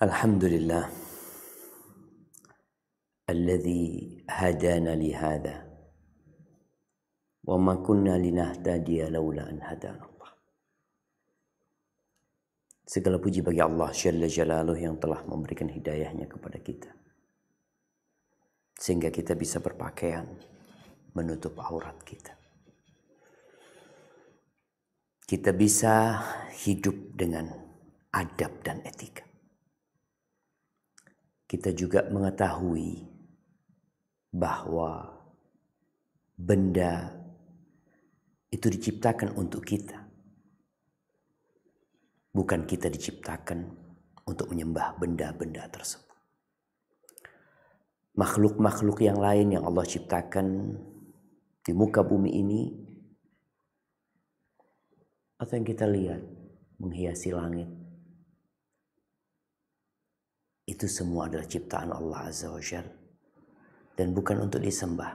Alhamdulillah alladzi hadana li hadza wa ma kunna linahtadiya laula an hadana Allah. Segala puji bagi Allah Jalla Jalaluh yang telah memberikan hidayahnya kepada kita sehingga kita bisa berpakaian menutup aurat kita. Kita bisa hidup dengan adab dan etika. Kita juga mengetahui bahwa benda itu diciptakan untuk kita. Bukan kita diciptakan untuk menyembah benda-benda tersebut. Makhluk-makhluk yang lain yang Allah ciptakan di muka bumi ini atau yang kita lihat menghiasi langit, itu semua adalah ciptaan Allah Azza wa Jalla dan bukan untuk disembah.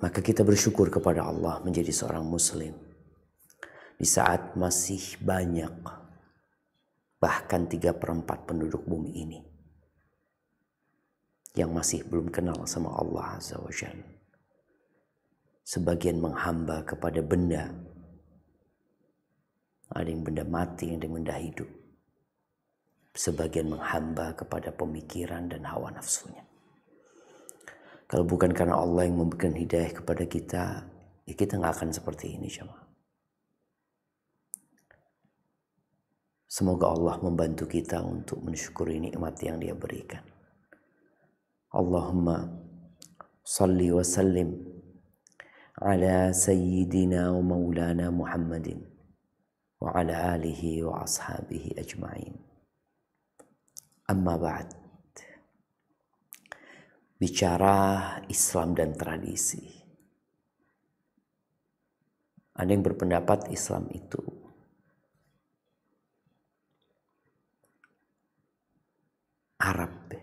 Maka kita bersyukur kepada Allah menjadi seorang muslim di saat masih banyak, bahkan 3/4 penduduk bumi ini yang masih belum kenal sama Allah Azza wa Jalla. Sebagian menghamba kepada benda, ada yang benda mati, ada yang benda hidup. Sebagian menghamba kepada pemikiran dan hawa nafsunya. Kalau bukan karena Allah yang memberikan hidayah kepada kita, ya kita nggak akan seperti ini, jemaah. Semoga Allah membantu kita untuk mensyukuri nikmat yang Dia berikan. Allahumma salli wa sallim ala sayyidina wa maulana Muhammadin wa ala alihi wa ashabihi ajma'in. Amma ba'd. Bicara Islam dan tradisi. Ada yang berpendapat Islam itu Arab.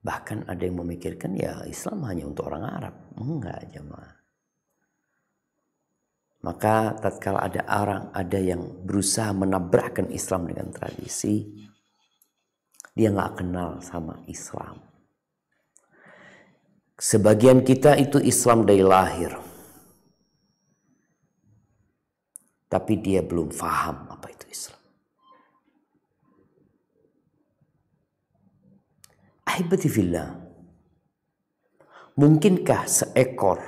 Bahkan ada yang memikirkan ya Islam hanya untuk orang Arab. Enggak, jemaah. Maka tatkala ada yang berusaha menabrakkan Islam dengan tradisi, dia nggak kenal sama Islam. Sebagian kita itu Islam dari lahir, tapi dia belum paham apa itu Islam. Ahibati fillah, mungkinkah seekor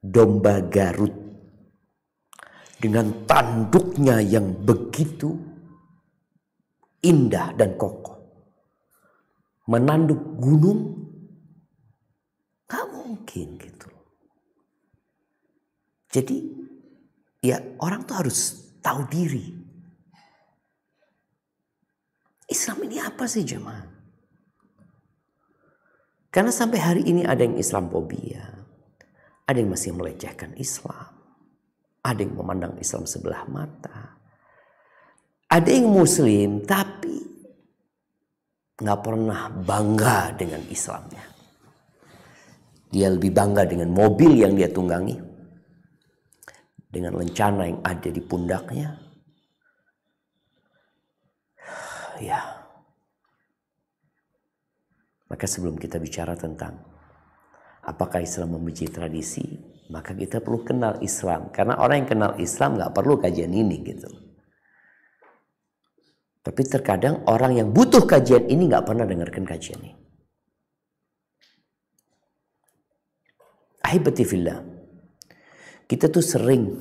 domba Garut dengan tanduknya yang begitu indah dan kokoh menanduk gunung? Gak mungkin gitu. Jadi ya orang tuh harus tahu diri. Islam ini apa sih, jemaah? Karena sampai hari ini ada yang Islamfobia, ada yang masih melecehkan Islam, ada yang memandang Islam sebelah mata, ada yang Muslim tapi nggak pernah bangga dengan Islamnya. Dia lebih bangga dengan mobil yang dia tunggangi, dengan lencana yang ada di pundaknya. Ya. Maka sebelum kita bicara tentang apakah Islam membenci tradisi, maka kita perlu kenal Islam. Karena orang yang kenal Islam gak perlu kajian ini gitu. Tapi terkadang orang yang butuh kajian ini gak pernah dengarkan kajian ini. Ahibati fillah, kita tuh sering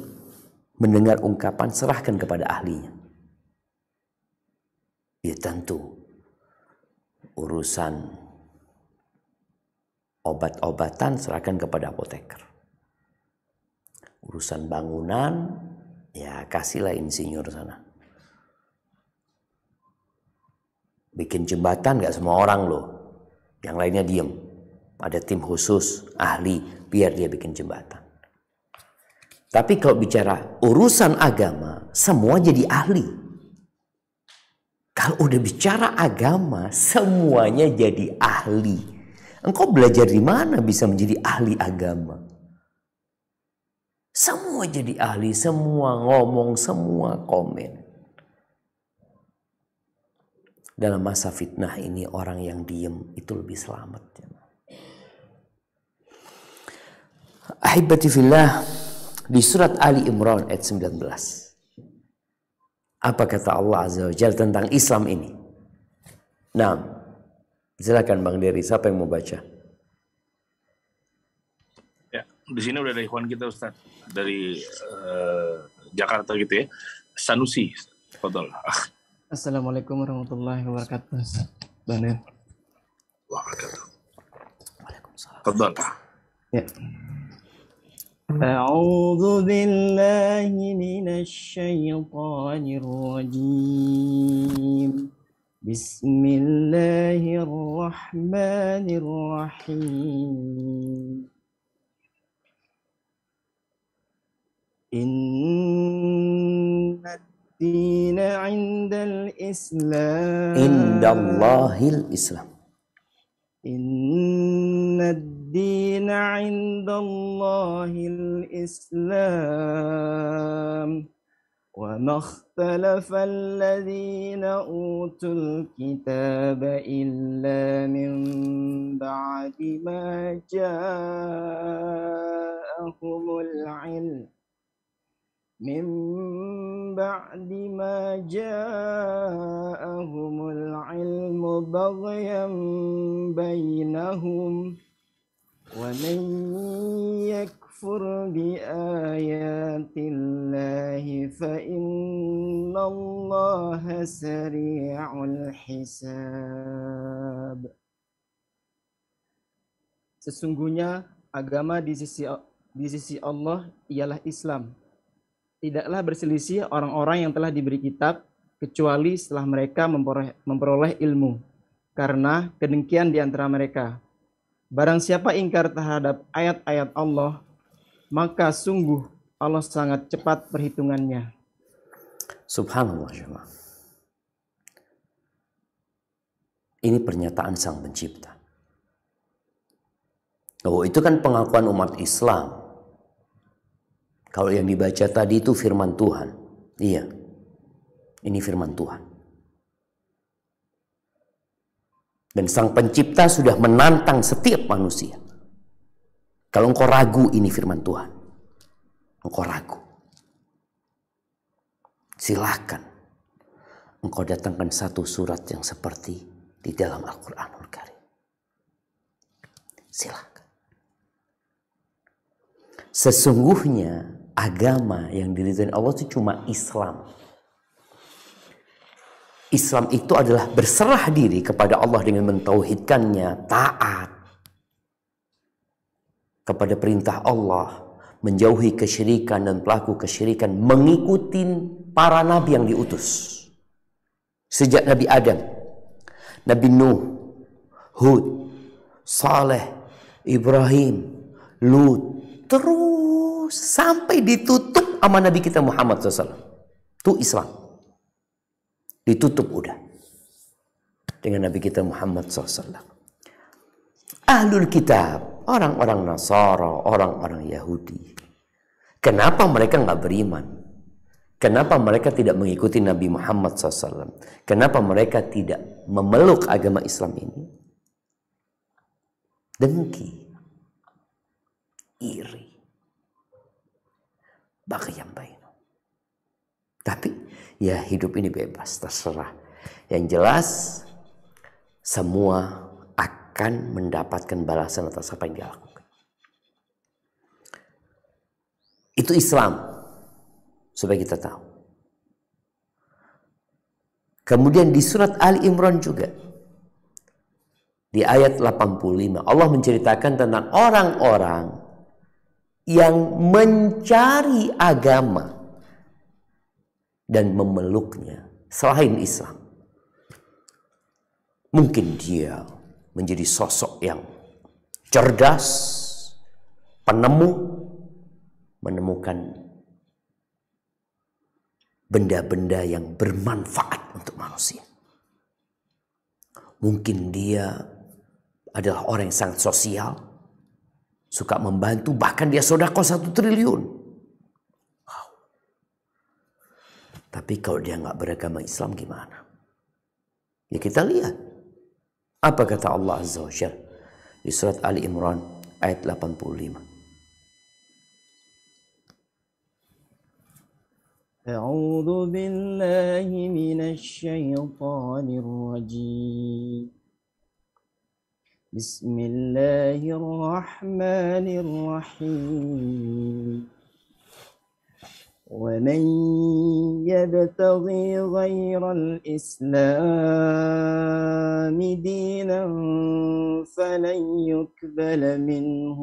mendengar ungkapan serahkan kepada ahlinya. Ya tentu urusan obat-obatan serahkan kepada apoteker. Urusan bangunan, ya kasihlah insinyur sana. Bikin jembatan gak semua orang loh. Yang lainnya diem. Ada tim khusus, ahli, biar dia bikin jembatan. Tapi kalau bicara urusan agama, semua jadi ahli. Kalau udah bicara agama, semuanya jadi ahli. Engkau belajar di mana bisa menjadi ahli agama? Semua jadi ahli, semua ngomong, semua komen. Dalam masa fitnah ini orang yang diem itu lebih selamat. Ahibati fillah, di surat Ali Imran ayat 19. Apa kata Allah Azza wa Jalla tentang Islam ini? Nah, silakan Bang Dery, siapa yang mau baca? Ya, di sini udah ada ikhwan kita Ustaz dari Jakarta gitu ya. Sanusi, fadhol. Assalamualaikum warahmatullahi wabarakatuh. Bang Dery. Waalaikumsalam. Fadhol. Ya. A'udzu billahi minasyaitonir rajim. Bismillahirrahmanirrahim. Inna ad-dina 'indal Islam. Indallahil Islam. Inna ad-dina 'indallahil Islam. وما اختلف الذين أوتوا الكتاب إلا من بعد ما جاءهم العلم بغيا بينهم ومن يكفر بآيات الله فإن الله سريع الحساب. Sesungguhnya agama di sisi Allah ialah Islam. Tidaklah berselisih orang-orang yang telah diberi kitab kecuali setelah mereka memperoleh ilmu, karena kedengkian di antara mereka. Barang siapa ingkar terhadap ayat-ayat Allah, maka sungguh Allah sangat cepat perhitungannya. Subhanallah jemaah. Ini pernyataan Sang Pencipta. Oh, itu kan pengakuan umat Islam. Kalau yang dibaca tadi itu firman Tuhan. Iya. Ini firman Tuhan. Dan Sang Pencipta sudah menantang setiap manusia. Kalau engkau ragu ini firman Tuhan, engkau ragu, silahkan engkau datangkan satu surat yang seperti di dalam Al-Quranul Karim. Silahkan. Sesungguhnya agama yang diridhoi Allah itu cuma Islam. Islam itu adalah berserah diri kepada Allah dengan mentauhidkannya, taat kepada perintah Allah, menjauhi kesyirikan dan pelaku kesyirikan, mengikuti para nabi yang diutus. Sejak Nabi Adam, Nabi Nuh, Hud, Saleh, Ibrahim, Lut, terus sampai ditutup sama Nabi kita Muhammad SAW. Itu Islam. Ditutup udah dengan Nabi kita Muhammad SAW. Ahlul kitab, orang-orang Nasara, orang-orang Yahudi. Kenapa mereka nggak beriman? Kenapa mereka tidak mengikuti Nabi Muhammad SAW? Kenapa mereka tidak memeluk agama Islam ini? Dengki, iri, baghyan bainahum. Tapi ya hidup ini bebas, terserah. Yang jelas semua akan mendapatkan balasan atas apa yang dia lakukan. Itu Islam, supaya kita tahu. Kemudian di surat Ali Imran juga, di ayat 85, Allah menceritakan tentang orang-orang yang mencari agama dan memeluknya selain Islam. Mungkin dia menjadi sosok yang cerdas, penemu, menemukan benda-benda yang bermanfaat untuk manusia. Mungkin dia adalah orang yang sangat sosial, suka membantu, bahkan dia sedekah 1 triliun. Tapi kalau dia nggak beragama Islam gimana? Ya kita lihat. Apa kata Allah Azza wa Jalla di surat Ali Imran ayat 85. A'udzu billahi minasy syaithanir rajim. Bismillahirrahmanirrahim. ومن يبتغي غير الإسلام دينا فلن يقبل منه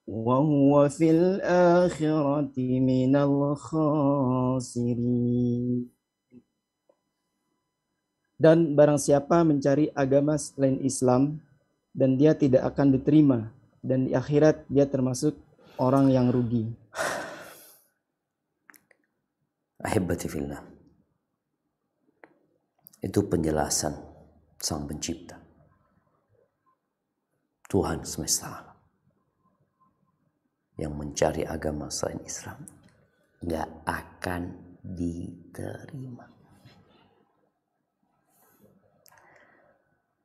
وهو في الآخرة من الخاسرين. Dan barang siapa mencari agama selain Islam dan dia tidak akan diterima, dan di akhirat dia termasuk orang yang rugi. Ahibati fillah. Itu penjelasan Sang Pencipta, Tuhan semesta alam, yang mencari agama selain Islam gak akan diterima.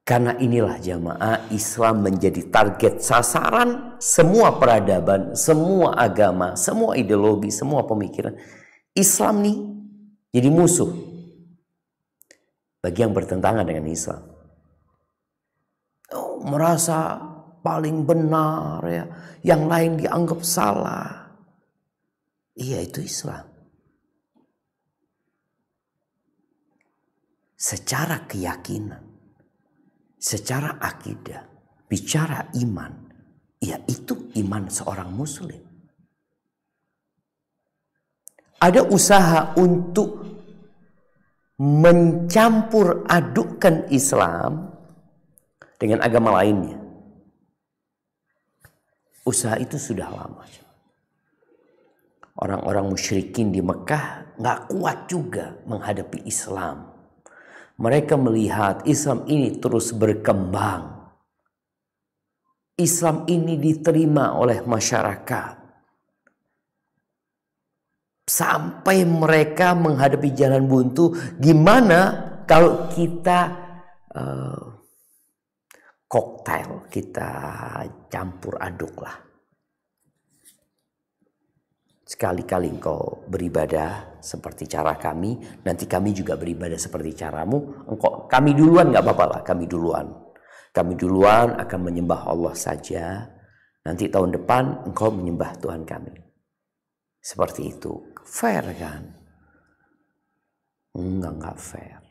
Karena inilah jamaah, Islam menjadi target sasaran semua peradaban, semua agama, semua ideologi, semua pemikiran. Islam nih jadi musuh bagi yang bertentangan dengan Islam. Merasa paling benar ya, yang lain dianggap salah. Iya, itu Islam. Secara keyakinan, secara akidah, bicara iman, ya itu iman seorang muslim. Ada usaha untuk mencampur adukkan Islam dengan agama lainnya. Usaha itu sudah lama. Orang-orang musyrikin di Mekah gak kuat juga menghadapi Islam. Mereka melihat Islam ini terus berkembang. Islam ini diterima oleh masyarakat. Sampai mereka menghadapi jalan buntu. Gimana kalau kita koktail, kita campur aduk lah. Sekali-kali engkau beribadah seperti cara kami, nanti kami juga beribadah seperti caramu. Kami duluan gak apa-apa lah, kami duluan. Kami duluan akan menyembah Allah saja. Nanti tahun depan engkau menyembah Tuhan kami. Seperti itu. Fair kan? Enggak fair.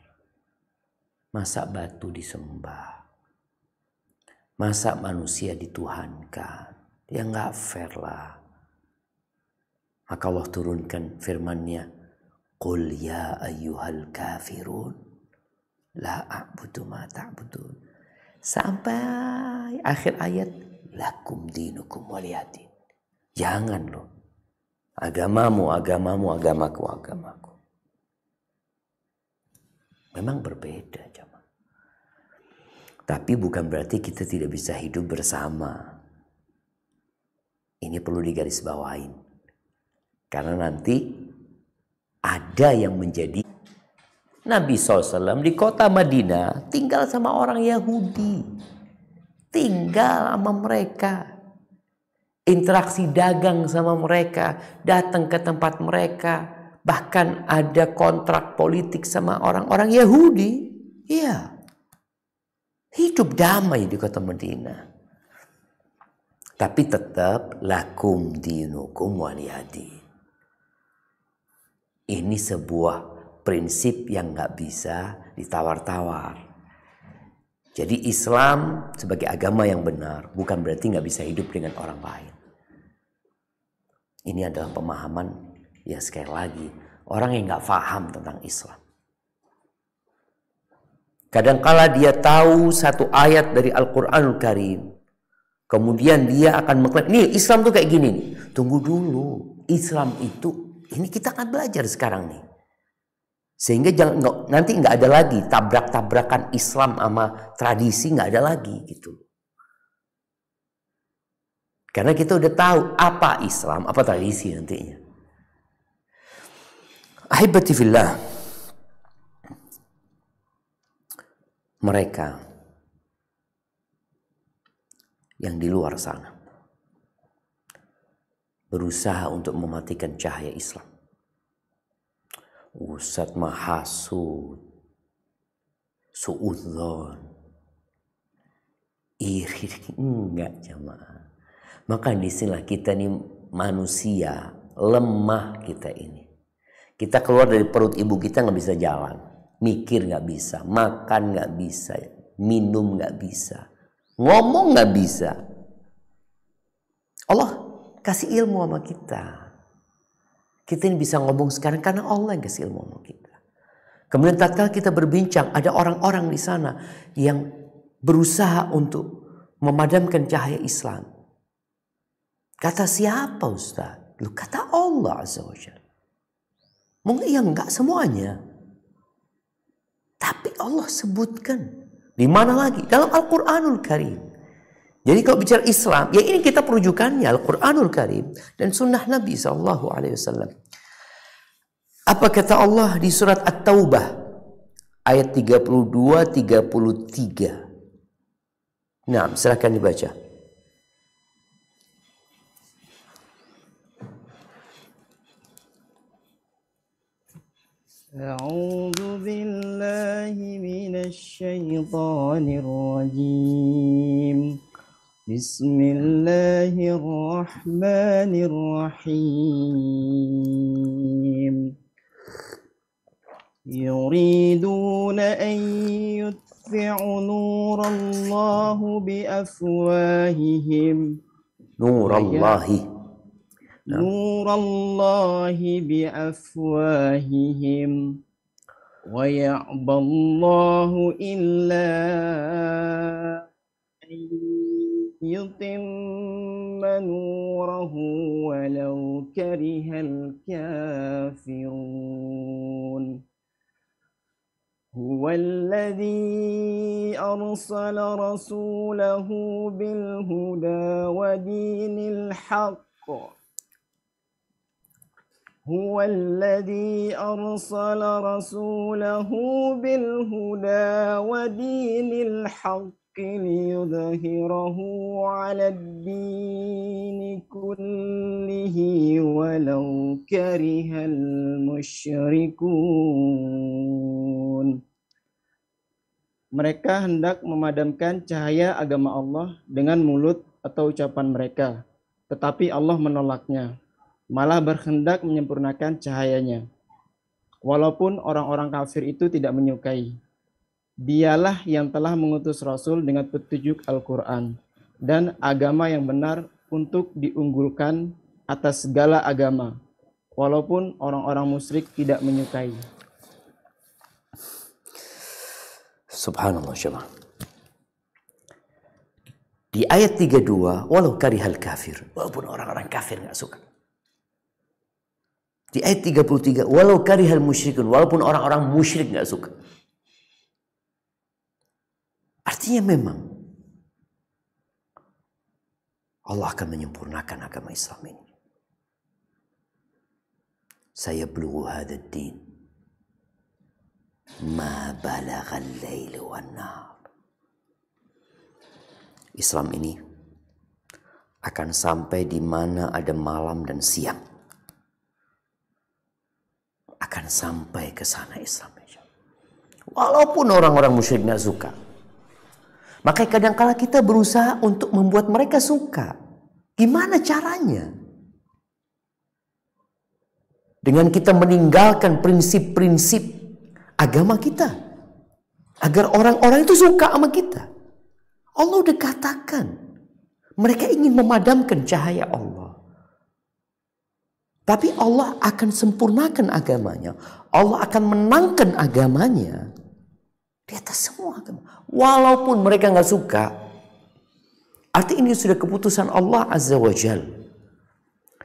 Masa batu disembah? Masa manusia dituhankan? Ya enggak fair lah. Maka Allah turunkan firman-Nya, Qul ya ayyuhal kafirun la a'budu ma ta'budun. Sampai akhir ayat, lakum dinukum waliyadin. Jangan loh. Agamamu, agamaku. Memang berbeda, jemaah. Tapi bukan berarti kita tidak bisa hidup bersama. Ini perlu digarisbawahin. Karena nanti ada yang menjadi Nabi SAW di kota Madinah tinggal sama orang Yahudi. Tinggal sama mereka. Interaksi dagang sama mereka, datang ke tempat mereka, bahkan ada kontrak politik sama orang-orang Yahudi. Iya, hidup damai di kota Madinah. Tapi tetap lakum dinukum waliyadin. Ini sebuah prinsip yang gak bisa ditawar-tawar. Jadi Islam sebagai agama yang benar bukan berarti gak bisa hidup dengan orang lain. Ini adalah pemahaman, ya sekali lagi, orang yang gak paham tentang Islam. Kadangkala dia tahu satu ayat dari Al-Quranul Karim. Kemudian dia akan mengklaim, nih Islam tuh kayak gini nih. Tunggu dulu, Islam itu, ini kita akan belajar sekarang nih. Sehingga nanti nggak ada lagi tabrak-tabrakan Islam sama tradisi, nggak ada lagi gitu. Karena kita udah tahu apa Islam, apa tradisi nantinya. Ahibati fillah, mereka yang di luar sana berusaha untuk mematikan cahaya Islam. Ustadz mahasud, suudzon, iri, enggak jamaah. Maka disinilah kita ini manusia lemah kita ini. Kita keluar dari perut ibu kita nggak bisa jalan, mikir nggak bisa, makan nggak bisa, minum nggak bisa, ngomong nggak bisa. Allah kasih ilmu sama kita. Kita ini bisa ngomong sekarang karena Allah yang kasih ilmu sama kita. Kemudian tatkala kita berbincang, ada orang-orang di sana yang berusaha untuk memadamkan cahaya Islam. Kata siapa Ustaz? Lu kata Allah Azza wa Jalla. Mungkin ya enggak semuanya. Tapi Allah sebutkan. Di mana lagi? Dalam Al-Quranul Karim. Jadi kalau bicara Islam, ya ini kita perujukannya Al-Quranul Karim dan Sunnah Nabi SAW. Apa kata Allah di surat At-Taubah ayat 32-33? Nah, silakan dibaca. A'udzu billahi minasy syaithanir rajim. Bismillahirrahmanirrahim. Yuriduna an yutfi'u nurallahi biafwahihim. Nurallahi biafwahihim. Wa ya'ballahu illa yutimma nurahu walau karihal kafirun. Huwallazi arsala rasulahu bil huda wa dinil haqq. Huwallazi arsala rasulahu bil huda wa dinil haqq liyudhhirahu 'ala ad-din kullihi walau karihal musyrikun. Mereka hendak memadamkan cahaya agama Allah dengan mulut atau ucapan mereka, tetapi Allah menolaknya, malah berkehendak menyempurnakan cahayanya. Walaupun orang-orang kafir itu tidak menyukai. Dialah yang telah mengutus Rasul dengan petunjuk Al-Quran dan agama yang benar untuk diunggulkan atas segala agama, walaupun orang-orang musyrik tidak menyukai. Subhanallah syabah. Di ayat 32, walau karihal kafir, walaupun orang-orang kafir nggak suka. Di ayat 33, walau karihal musyrikun, walaupun orang-orang musyrik nggak suka. Artinya memang Allah akan menyempurnakan agama Islam ini. Saya belughu hadzal din ma balaghal lail wan nahar. Islam ini akan sampai di mana ada malam dan siang. Akan sampai ke sana Islam. Walaupun orang-orang musyrik nggak suka. Makanya kadang-kala kita berusaha untuk membuat mereka suka. Gimana caranya? Dengan kita meninggalkan prinsip-prinsip agama kita. Agar orang-orang itu suka sama kita. Allah udah katakan. Mereka ingin memadamkan cahaya Allah. Tapi Allah akan sempurnakan agamanya. Allah akan menangkan agamanya. Di atas semua agama. Walaupun mereka nggak suka. Arti ini sudah keputusan Allah Azza wa Jal.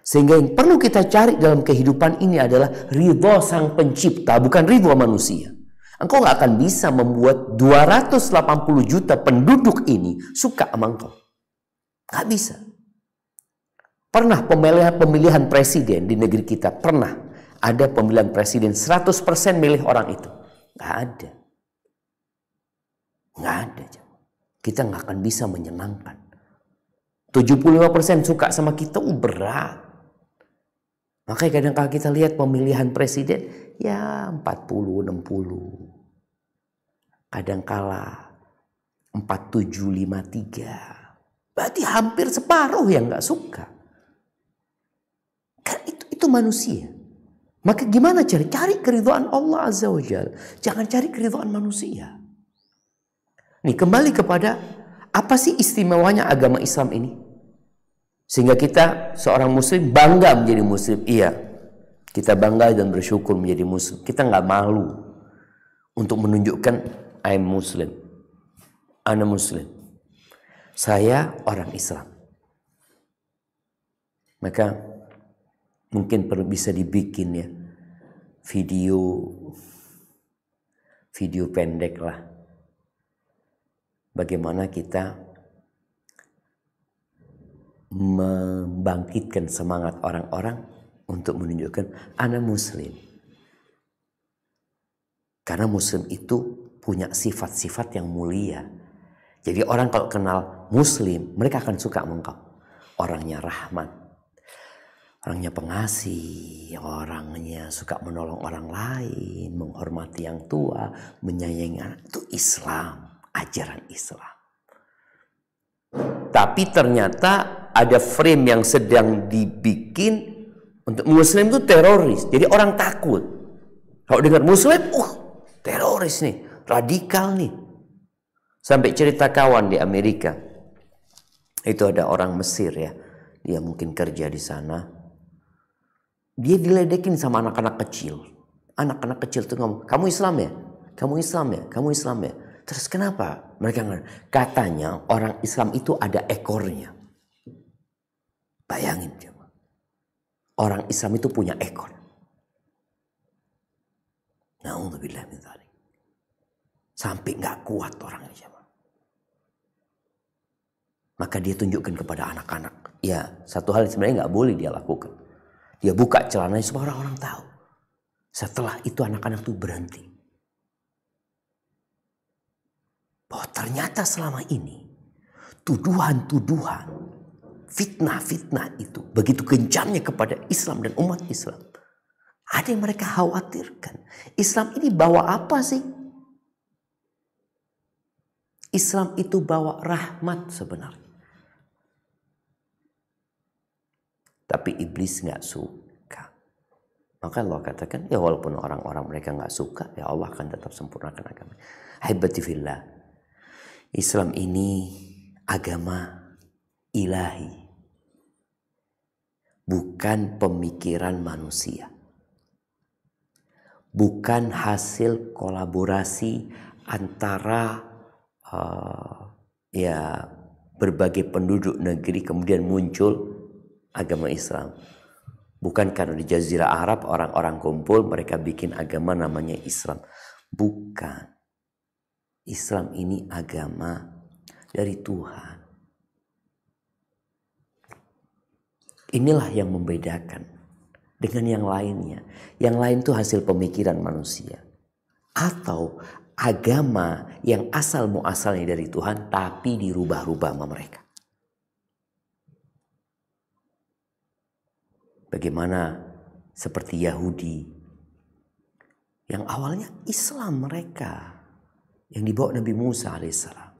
Sehingga yang perlu kita cari dalam kehidupan ini adalah ridho sang pencipta. Bukan ridho manusia. Engkau nggak akan bisa membuat 280 juta penduduk ini suka sama engkau. Nggak bisa. Pernah pemilihan presiden di negeri kita. Pernah. ada pemilihan presiden 100% milih orang itu? Nggak ada. Nggak ada. Kita nggak akan bisa menyenangkan. 75% suka sama kita, berat. Makanya kadang-kadang kita lihat pemilihan presiden, ya 40-60. Kadang-kala 47-53. Berarti hampir separuh yang nggak suka. Kan itu manusia. Maka gimana cari keridhaan Allah Azza wa Jalla. Jangan cari keridhaan manusia. Nih kembali kepada apa sih istimewanya agama Islam ini? Sehingga kita seorang muslim bangga menjadi muslim. Iya, kita bangga dan bersyukur menjadi muslim. Kita nggak malu untuk menunjukkan I'm muslim. Ana muslim. Saya orang Islam. Maka mungkin perlu bisa dibikin ya video pendek lah. Bagaimana kita membangkitkan semangat orang-orang untuk menunjukkan ana muslim. Karena muslim itu punya sifat-sifat yang mulia. Jadi orang kalau kenal muslim, mereka akan suka sama engkau. Orangnya rahmat, orangnya pengasih, orangnya suka menolong orang lain, menghormati yang tua, menyayangi anak. Itu Islam, ajaran Islam. Tapi ternyata ada frame yang sedang dibikin untuk muslim itu teroris. Jadi orang takut. Kalau dengar muslim, teroris nih, radikal nih. Sampai cerita kawan di Amerika. Itu ada orang Mesir ya. Dia mungkin kerja di sana. Dia diledekin sama anak-anak kecil. Anak-anak kecil tuh ngomong, kamu Islam ya? Kamu Islam ya? Kamu Islam ya? Terus kenapa? Mereka katanya orang Islam itu ada ekornya. Bayangin coba. Orang Islam itu punya ekor. Na'udzubillah min dzalik. Sampai gak kuat orangnya coba. Maka dia tunjukkan kepada anak-anak. Ya, satu hal yang sebenarnya gak boleh dia lakukan. Dia buka celananya supaya orang-orang tahu. Setelah itu anak-anak itu berhenti. Bahwa ternyata selama ini tuduhan-tuduhan, fitnah-fitnah itu begitu kencangnya kepada Islam dan umat Islam. Ada yang mereka khawatirkan. Islam ini bawa apa sih? Islam itu bawa rahmat sebenarnya. Tapi iblis gak suka. Maka Allah katakan, ya walaupun orang-orang mereka gak suka, ya Allah akan tetap sempurnakan agama. Haibati fillah. Islam ini agama ilahi. Bukan pemikiran manusia. Bukan hasil kolaborasi antara berbagai penduduk negeri kemudian muncul agama Islam. Bukan karena di Jazirah Arab orang-orang kumpul mereka bikin agama namanya Islam. Bukan. Islam ini agama dari Tuhan. Inilah yang membedakan dengan yang lainnya. Yang lain itu hasil pemikiran manusia. Atau agama yang asal muasalnya dari Tuhan tapi dirubah-rubah sama mereka. Bagaimana seperti Yahudi yang awalnya Islam mereka yang dibawa Nabi Musa alaihissalam.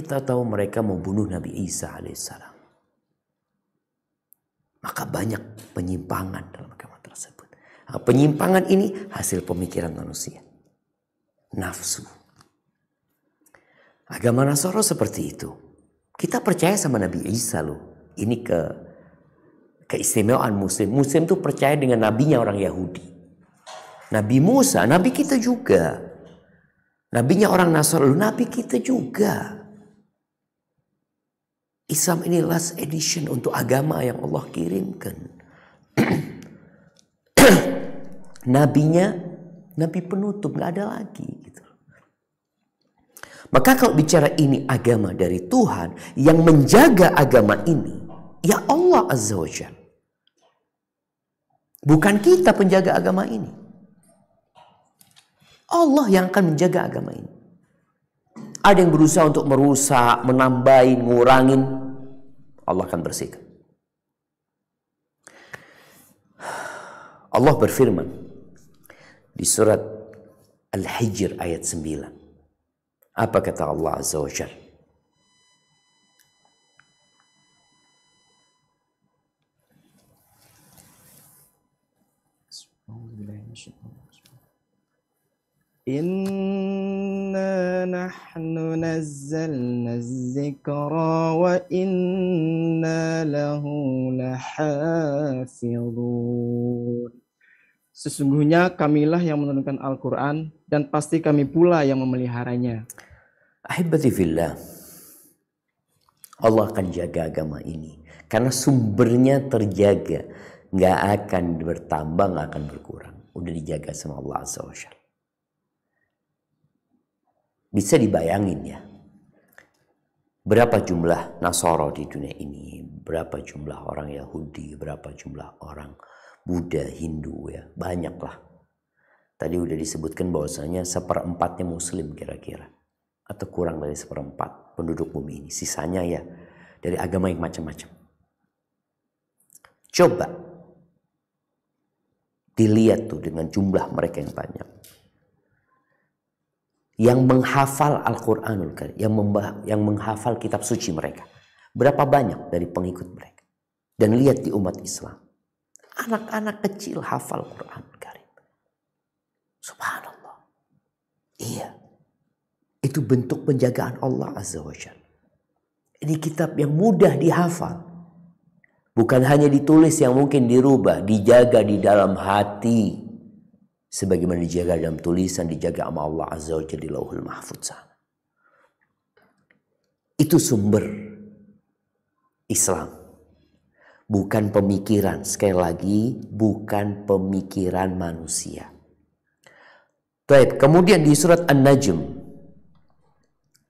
Tahu-tahu mereka mau bunuh Nabi Isa alaihissalam. Maka banyak penyimpangan dalam agama tersebut. Nah, penyimpangan ini hasil pemikiran manusia. Nafsu. Agama Nasara seperti itu. Kita percaya sama Nabi Isa loh. Ini keistimewaan Muslim. Muslim itu percaya dengan nabinya orang Yahudi. Nabi Musa, nabi kita juga. Nabinya orang Nasrani, nabi kita juga. Islam ini last edition untuk agama yang Allah kirimkan. Nabinya, nabi penutup, gak ada lagi. Gitu. Maka kalau bicara ini agama dari Tuhan, yang menjaga agama ini, ya Allah Azza wa Jalla. Bukan kita penjaga agama ini. Allah yang akan menjaga agama ini. Ada yang berusaha untuk merusak, menambahin, ngurangin. Allah akan bersihkan. Allah berfirman di surat Al-Hijr ayat 9. Apa kata Allah Azza wa Jalla? Inna nahnu nazzalna az-zikra wa inna lahu lahafidhun. Sesungguhnya kamilah yang menurunkan Al-Quran dan pasti kami pula yang memeliharanya. Ahibati fillah, Allah akan jaga agama ini karena sumbernya terjaga, nggak akan bertambah, nggak akan berkurang. Udah dijaga sama Allah Azza wa Jalla. Bisa dibayangin ya, berapa jumlah Nasara di dunia ini, berapa jumlah orang Yahudi, berapa jumlah orang Buddha, Hindu ya, banyak lah. Tadi udah disebutkan bahwasanya 1/4 Muslim kira-kira, atau kurang dari 1/4 penduduk bumi ini. Sisanya ya dari agama yang macam-macam. Coba dilihat tuh dengan jumlah mereka yang banyak, yang menghafal Al-Quranul Karim, yang menghafal kitab suci mereka. Berapa banyak dari pengikut mereka. Dan lihat di umat Islam, anak-anak kecil hafal Quranul Karim. Subhanallah. Iya, itu bentuk penjagaan Allah Azza wa Jalla. Ini kitab yang mudah dihafal. Bukan hanya ditulis yang mungkin dirubah, dijaga di dalam hati. Sebagaimana dijaga dalam tulisan, dijaga sama Allah Azza wa Jalla di Lauhul Mahfuz. Itu sumber Islam. Bukan pemikiran, sekali lagi bukan pemikiran manusia. Baik, kemudian di surat An-Najm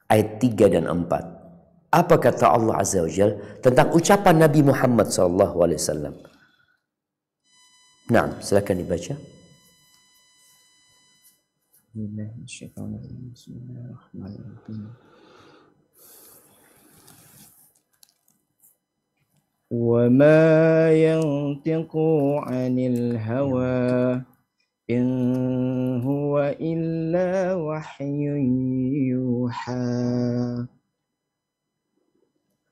ayat 3 dan 4. Apa kata Allah Azza wa Jalla tentang ucapan Nabi Muhammad SAW? Nah, silakan dibaca. Bismillahirrahmanirrahim. Wa ma yantiqu 'anil hawa in huwa illa wahyun yuha.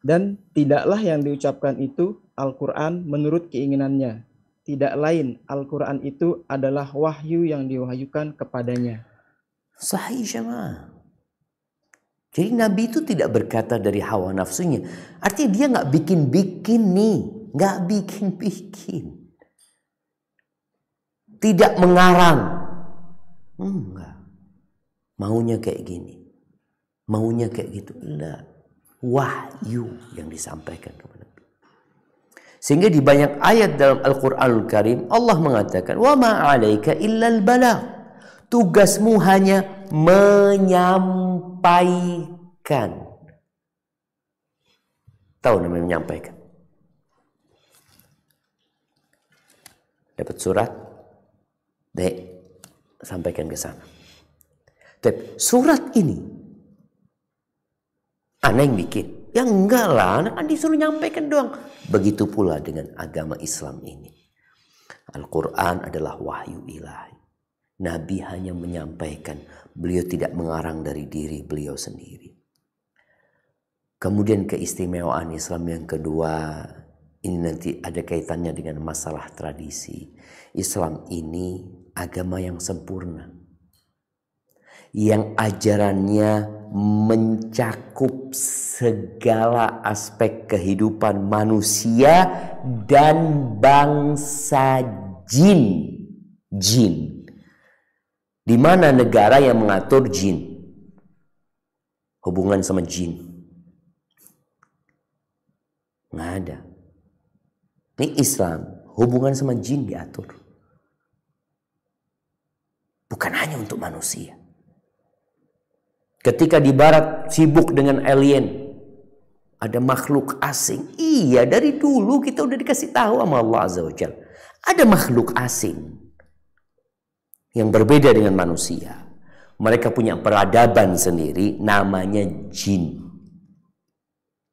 Dan tidaklah yang diucapkan itu Al-Quran menurut keinginannya. Tidak lain, Al-Quran itu adalah wahyu yang diwahyukan kepadanya. Sahih jemaah. Jadi Nabi itu tidak berkata dari hawa nafsunya. Artinya dia nggak bikin-bikin nih. Nggak bikin-bikin. Tidak mengarang. Enggak. Maunya kayak gini. Maunya kayak gitu. Enggak. Wahyu yang disampaikan kepada Nabi. Sehingga di banyak ayat dalam Al-Quranul Karim Allah mengatakan, wa ma 'alaika illal balagh. Tugasmu hanya menyampaikan. Tahu namanya menyampaikan? Dapat surat, dek, sampaikan ke sana. Tapi surat ini anak yang bikin. Ya enggak lah, anak kan disuruh nyampaikan doang. Begitu pula dengan agama Islam ini. Al-Quran adalah wahyu ilahi. Nabi hanya menyampaikan, beliau tidak mengarang dari diri beliau sendiri. Kemudian keistimewaan Islam yang kedua, ini nanti ada kaitannya dengan masalah tradisi. Islam ini agama yang sempurna. Yang ajarannya mencakup segala aspek kehidupan manusia dan bangsa jin. Jin. Di mana negara yang mengatur jin? Hubungan sama jin? Nggak ada. Ini Islam, hubungan sama jin diatur. Bukan hanya untuk manusia. Ketika di barat sibuk dengan alien, ada makhluk asing. Iya, dari dulu kita udah dikasih tahu sama Allah Azza wa Jalla. Ada makhluk asing yang berbeda dengan manusia. Mereka punya peradaban sendiri, namanya jin.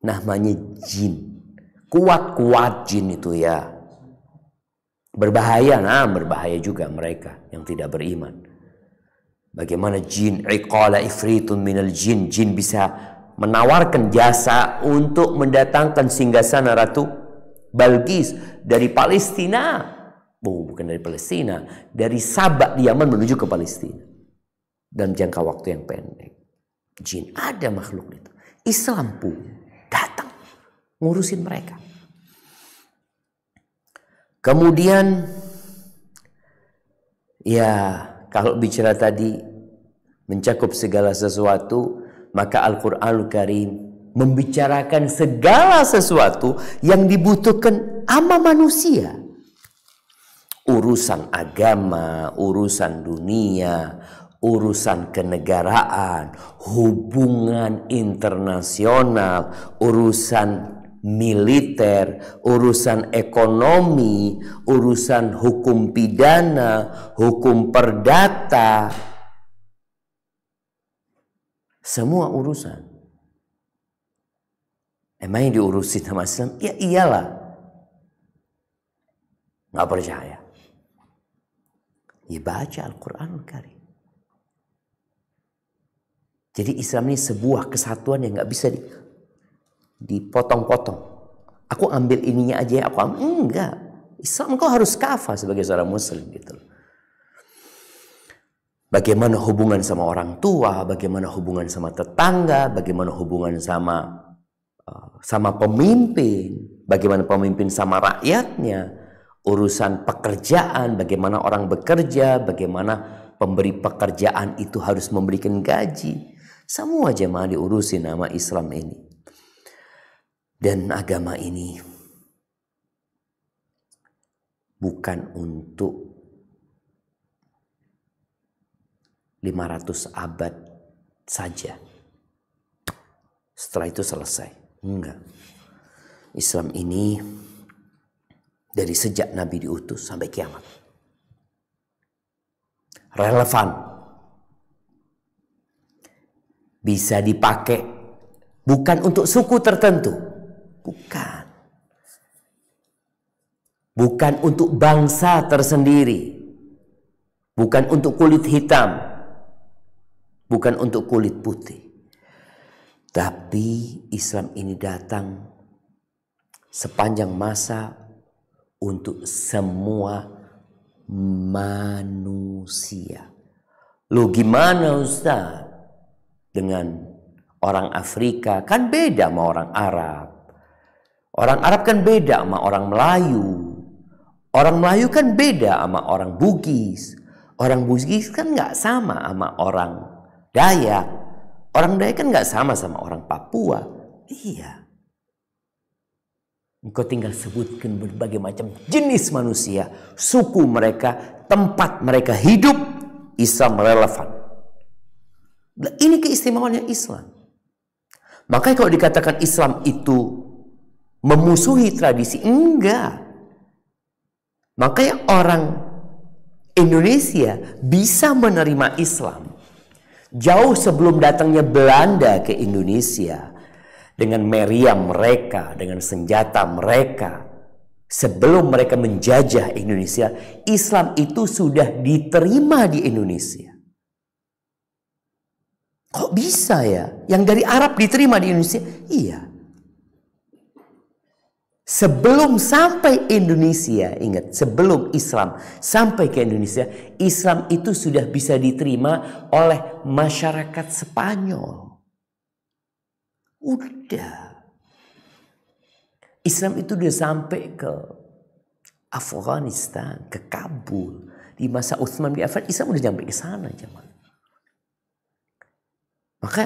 Namanya jin. Kuat-kuat jin itu ya. Berbahaya, berbahaya juga mereka yang tidak beriman. Bagaimana jin, iqala ifritun minal jin. Jin bisa menawarkan jasa untuk mendatangkan singgasana Ratu Balqis dari Palestina. Bukan dari Palestina, dari Sabak di Yaman menuju ke Palestina. Dalam jangka waktu yang pendek. Jin, ada makhluk itu. Islam pun datang ngurusin mereka. Kemudian, ya kalau bicara tadi mencakup segala sesuatu, maka Al-Quranul Karim membicarakan segala sesuatu yang dibutuhkan sama manusia. Urusan agama, urusan dunia, urusan kenegaraan, hubungan internasional, urusan militer, urusan ekonomi, urusan hukum pidana, hukum perdata, semua urusan. Emang yang diurusin sama Islam? Ya iyalah. Nggak percaya. Ya baca Al-Quranul Karim. Jadi Islam ini sebuah kesatuan yang nggak bisa dipotong-potong. Aku ambil ininya aja, aku ambil. Enggak. Islam kau harus kafah sebagai seorang muslim gitu. Bagaimana hubungan sama orang tua, bagaimana hubungan sama tetangga, bagaimana hubungan sama pemimpin, bagaimana pemimpin sama rakyatnya, urusan pekerjaan, bagaimana orang bekerja, bagaimana pemberi pekerjaan itu harus memberikan gaji. Semua jemaah diurusin nama Islam ini. Dan agama ini bukan untuk 500 abad saja. Setelah itu selesai. Enggak. Islam ini dari sejak Nabi diutus sampai kiamat. Relevan. Bisa dipakai bukan untuk suku tertentu. Bukan. Bukan untuk bangsa tersendiri. Bukan untuk kulit hitam. Bukan untuk kulit putih. Tapi Islam ini datang sepanjang masa untuk semua manusia. Loh gimana Ustaz? Dengan orang Afrika kan beda sama orang Arab. Orang Arab kan beda sama orang Melayu. Orang Melayu kan beda sama orang Bugis. Orang Bugis kan nggak sama sama orang Dayak. Orang Dayak kan nggak sama orang Papua. Iya. Engkau tinggal sebutkan berbagai macam jenis manusia, suku mereka, tempat mereka hidup, Islam relevan. Ini keistimewaannya Islam. Makanya kalau dikatakan Islam itu memusuhi tradisi, enggak. Makanya orang Indonesia bisa menerima Islam jauh sebelum datangnya Belanda ke Indonesia. Dengan meriam mereka, dengan senjata mereka. Sebelum mereka menjajah Indonesia, Islam itu sudah diterima di Indonesia. Kok bisa ya? Yang dari Arab diterima di Indonesia? Iya. Sebelum sampai Indonesia, ingat, sebelum Islam sampai ke Indonesia, Islam itu sudah bisa diterima oleh masyarakat Spanyol. Udah. Islam itu udah sampai ke Afghanistan, ke Kabul. Di masa Utsman bin Affan, Islam udah sampai ke sana, jemaah. Maka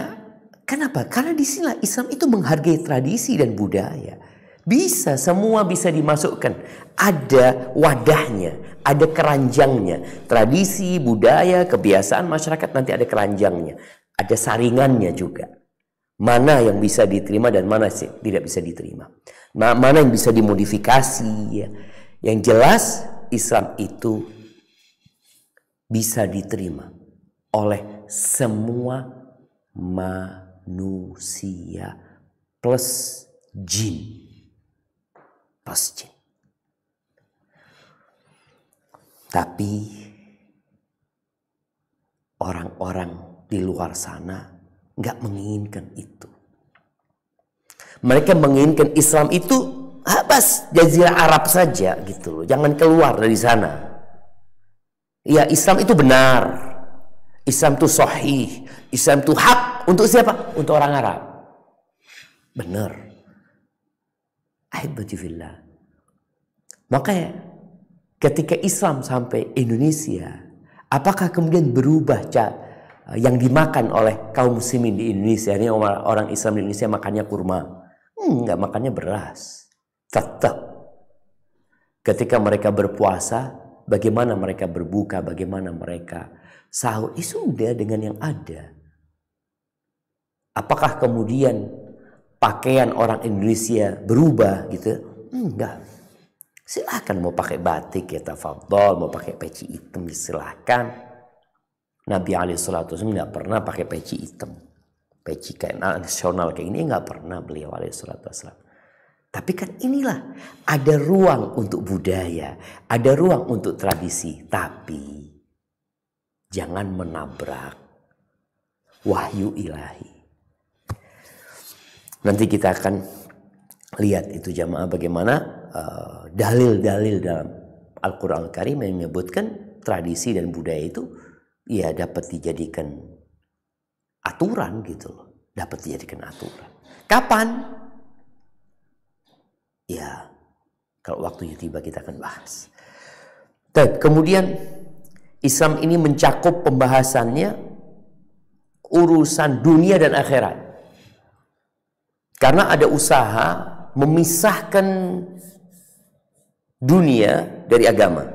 kenapa? Karena di sini Islam itu menghargai tradisi dan budaya. Bisa, semua bisa dimasukkan. Ada wadahnya, ada keranjangnya. Tradisi, budaya, kebiasaan masyarakat nanti ada keranjangnya. Ada saringannya juga. Mana yang bisa diterima dan mana tidak bisa diterima. Mana yang bisa dimodifikasi. Ya. Yang jelas Islam itu bisa diterima oleh semua manusia plus jin. Plus jin. Tapi orang-orang di luar sana nggak menginginkan itu. Mereka menginginkan Islam itu bas Jazirah Arab saja gitu loh. Jangan keluar dari sana. Ya, Islam itu benar. Islam itu sahih. Islam itu hak. Untuk siapa? Untuk orang Arab. Benar. Ahibati fillah. Makanya ketika Islam sampai Indonesia, apakah kemudian berubah yang dimakan oleh kaum muslimin di Indonesia? Ini orang Islam di Indonesia makannya kurma. Enggak, makannya beras. Tetap. Ketika mereka berpuasa, bagaimana mereka berbuka, bagaimana mereka sahur, sudah dengan yang ada. Apakah kemudian pakaian orang Indonesia berubah gitu? Enggak. Silakan mau pakai batik ya tafadhol, mau pakai peci hitam silakan. Nabi alaihissalatu wasallam nggak pernah pakai peci hitam, peci kayak nasional kayak ini nggak pernah beliau alaihissalatu wasallam. Tapi kan inilah ada ruang untuk budaya, ada ruang untuk tradisi, tapi jangan menabrak wahyu ilahi. Nanti kita akan lihat itu jamaah bagaimana dalil-dalil dalam Al-Quran Al-Karim yang menyebutkan tradisi dan budaya itu ya dapat dijadikan aturan gitu loh. Dapat dijadikan aturan. Kapan? Ya, kalau waktunya tiba kita akan bahas. Dan kemudian Islam ini mencakup pembahasannya urusan dunia dan akhirat. Karena ada usaha memisahkan dunia dari agama.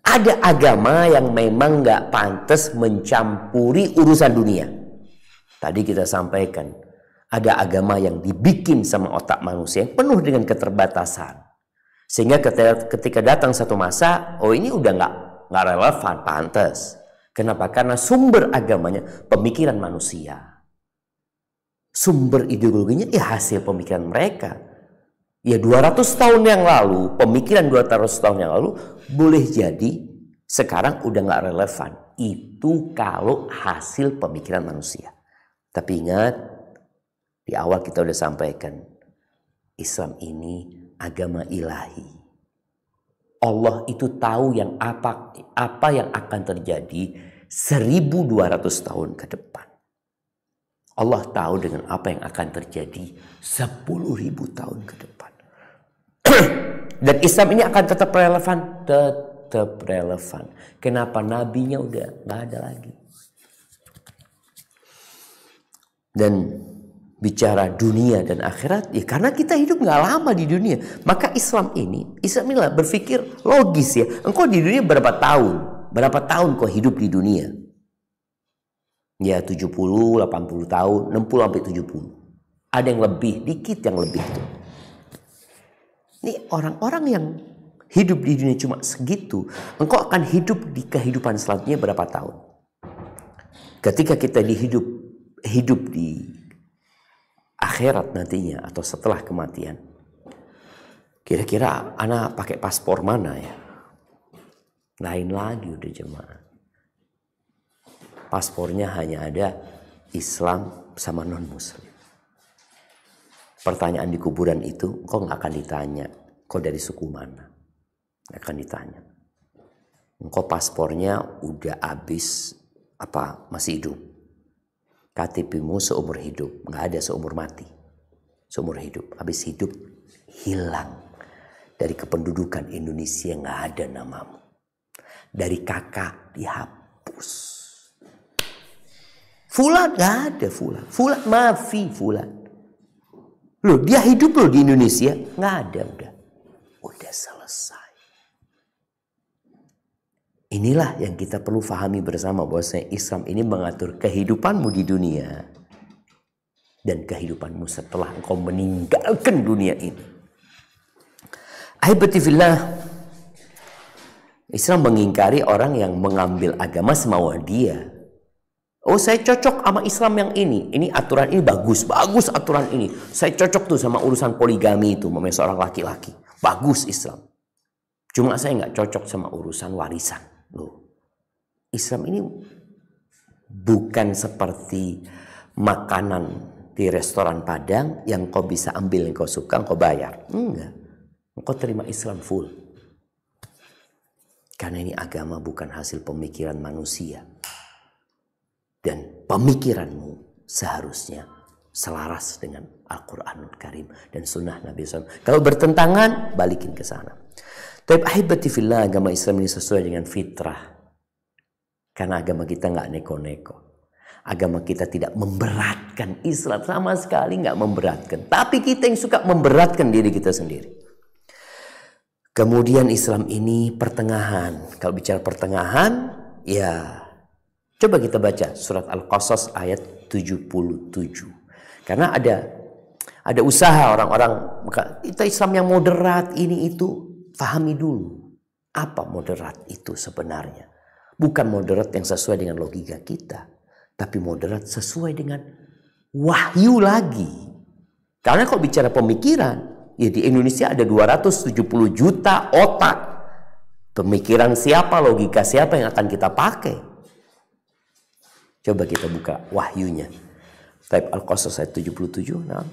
Ada agama yang memang nggak pantas mencampuri urusan dunia. Tadi kita sampaikan, ada agama yang dibikin sama otak manusia yang penuh dengan keterbatasan. Sehingga ketika datang satu masa, oh ini udah nggak relevan, pantas. Kenapa? Karena sumber agamanya pemikiran manusia. Sumber ideologinya ya hasil pemikiran mereka. Ya 200 tahun yang lalu, pemikiran 200 tahun yang lalu boleh jadi sekarang udah nggak relevan. Itu kalau hasil pemikiran manusia. Tapi ingat, di awal kita udah sampaikan, Islam ini agama ilahi. Allah itu tahu yang apa yang akan terjadi 1200 tahun ke depan. Allah tahu dengan apa yang akan terjadi 10.000 tahun ke depan. Dan Islam ini akan tetap relevan. Tetap relevan. Kenapa? Nabinya udah gak ada lagi. Dan bicara dunia dan akhirat, ya karena kita hidup gak lama di dunia. Maka Islam inilah berpikir logis ya. Engkau di dunia berapa tahun? Berapa tahun kau hidup di dunia? Ya 70, 80 tahun, 60 sampai 70. Ada yang lebih, dikit yang lebih tuh. Ini orang-orang yang hidup di dunia cuma segitu, engkau akan hidup di kehidupan selanjutnya berapa tahun? Ketika kita hidup di akhirat nantinya atau setelah kematian, kira-kira anak pakai paspor mana ya? Lain lagi udah jemaah. Paspornya hanya ada Islam sama non-Muslim. Pertanyaan di kuburan itu, kau nggak akan ditanya, kau dari suku mana? Nggak akan ditanya. Engkau paspornya udah habis apa masih hidup? KTP-mu seumur hidup, nggak ada seumur mati, seumur hidup. Habis hidup hilang dari kependudukan Indonesia, nggak ada namamu. Dari kakak dihapus. Fulan nggak ada Fulan. Fulan maafi Fulan. Loh dia hidup loh di Indonesia, nggak ada udah selesai. Inilah yang kita perlu fahami bersama bahwasanya Islam ini mengatur kehidupanmu di dunia dan kehidupanmu setelah engkau meninggalkan dunia ini. Ahibati fillah, Islam mengingkari orang yang mengambil agama semau dia. Oh, saya cocok sama Islam yang ini aturan ini bagus aturan ini. Saya cocok tuh sama urusan poligami itu, memang seorang laki-laki. Bagus Islam. Cuma saya nggak cocok sama urusan warisan. Loh, Islam ini bukan seperti makanan di restoran Padang yang kau bisa ambil, yang kau suka, kau bayar. Enggak. Kau terima Islam full. Karena ini agama bukan hasil pemikiran manusia. Dan pemikiranmu seharusnya selaras dengan Al-Quranul Karim dan Sunnah Nabi SAW. Kalau bertentangan, balikin ke sana. Tapi ahibati fillah, agama Islam ini sesuai dengan fitrah. Karena agama kita nggak neko-neko. Agama kita tidak memberatkan Islam sama sekali, nggak memberatkan. Tapi kita yang suka memberatkan diri kita sendiri. Kemudian Islam ini pertengahan. Kalau bicara pertengahan, ya coba kita baca surat Al-Qasas ayat 77. Karena ada usaha orang-orang, kita Islam yang moderat ini itu, pahami dulu apa moderat itu sebenarnya. Bukan moderat yang sesuai dengan logika kita, tapi moderat sesuai dengan wahyu lagi. Karena kalau bicara pemikiran, ya di Indonesia ada 270 juta otak. Pemikiran siapa, logika siapa yang akan kita pakai? Coba kita buka wahyunya. Type Al-Qasas ayat 77. Nah.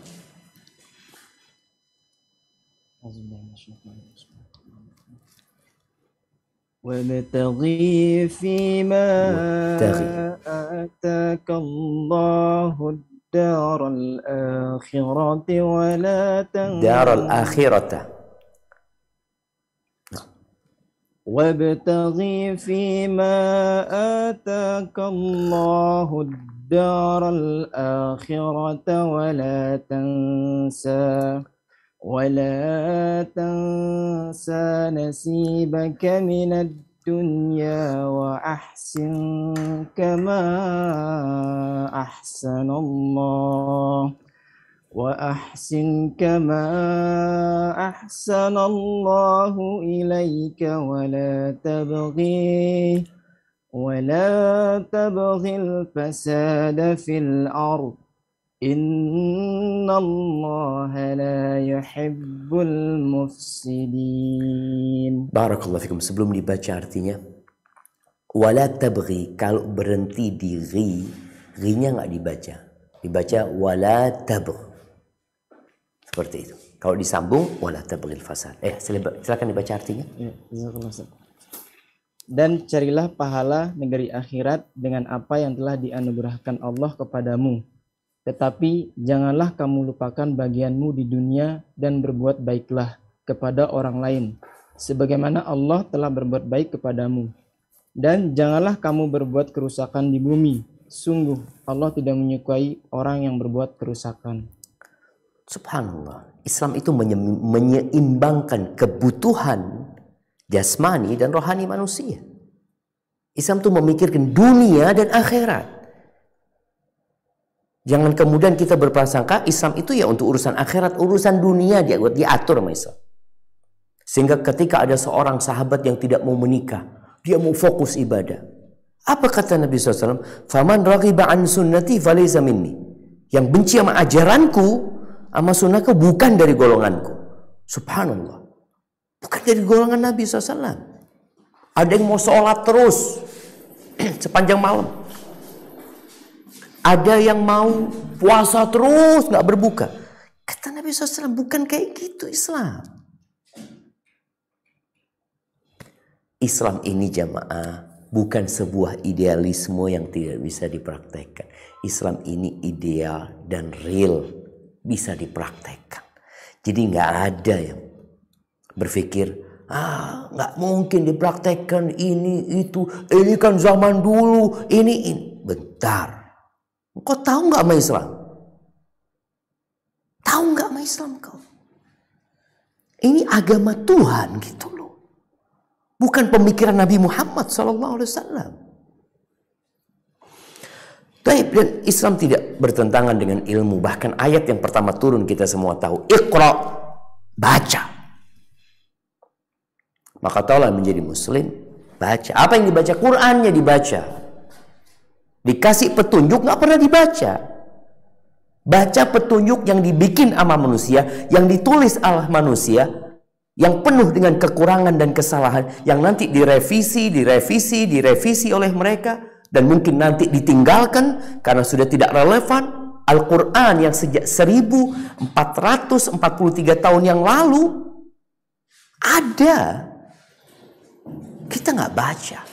وابتغي فيما آتاك الله الدار الآخرة ولا تنس دار الآخرة وابتغي فيما آتاك الله الدار الآخرة ولا تنسى نصيبك من الدنيا وأحسن كما أحسن الله إليك ولا تبغي الفساد في الأرض إن الله لا يحب المفسدين. Barakallahu fikum. Sebelum dibaca artinya, wala tabghi, kalau berhenti di ri-nya nggak dibaca. Dibaca wala tabghi. Seperti itu. Kalau disambung wala tabghil fasad. Silakan dibaca artinya. Dan carilah pahala negeri akhirat dengan apa yang telah dianugerahkan Allah kepadamu. Tetapi janganlah kamu lupakan bagianmu di dunia dan berbuat baiklah kepada orang lain, sebagaimana Allah telah berbuat baik kepadamu. Dan janganlah kamu berbuat kerusakan di bumi. Sungguh Allah tidak menyukai orang yang berbuat kerusakan. Subhanallah. Islam itu menyeimbangkan kebutuhan jasmani dan rohani manusia. Islam itu memikirkan dunia dan akhirat. Jangan kemudian kita berprasangka Islam itu ya untuk urusan akhirat, urusan dunia diatur sama Islam. Sehingga ketika ada seorang sahabat yang tidak mau menikah, dia mau fokus ibadah. Apa kata Nabi SAW? Faman raghiba an sunnati falaysa minni. Yang benci sama ajaranku, sama sunnahku, bukan dari golonganku. Subhanallah. Bukan dari golongan Nabi SAW. Ada yang mau sholat terus sepanjang malam. Ada yang mau puasa terus nggak berbuka. Kata Nabi SAW, bukan kayak gitu Islam. Islam ini jamaah bukan sebuah idealisme yang tidak bisa dipraktekkan. Islam ini ideal dan real, bisa dipraktekkan. Jadi nggak ada yang berpikir, nggak mungkin dipraktekkan ini itu, ini kan zaman dulu, ini. Bentar. Kau tahu nggak sama Islam? Tahu nggak sama Islam kau? Ini agama Tuhan gitu loh. Bukan pemikiran Nabi Muhammad SAW. Dan Islam tidak bertentangan dengan ilmu. Bahkan ayat yang pertama turun kita semua tahu. Iqra, baca. Maka taulah menjadi muslim, baca. Apa yang dibaca? Qurannya dibaca. Dikasih petunjuk nggak pernah dibaca. Baca petunjuk yang dibikin sama manusia, yang ditulis oleh manusia, yang penuh dengan kekurangan dan kesalahan, yang nanti direvisi oleh mereka, dan mungkin nanti ditinggalkan karena sudah tidak relevan. Al-Quran yang sejak 1443 tahun yang lalu ada, kita nggak baca.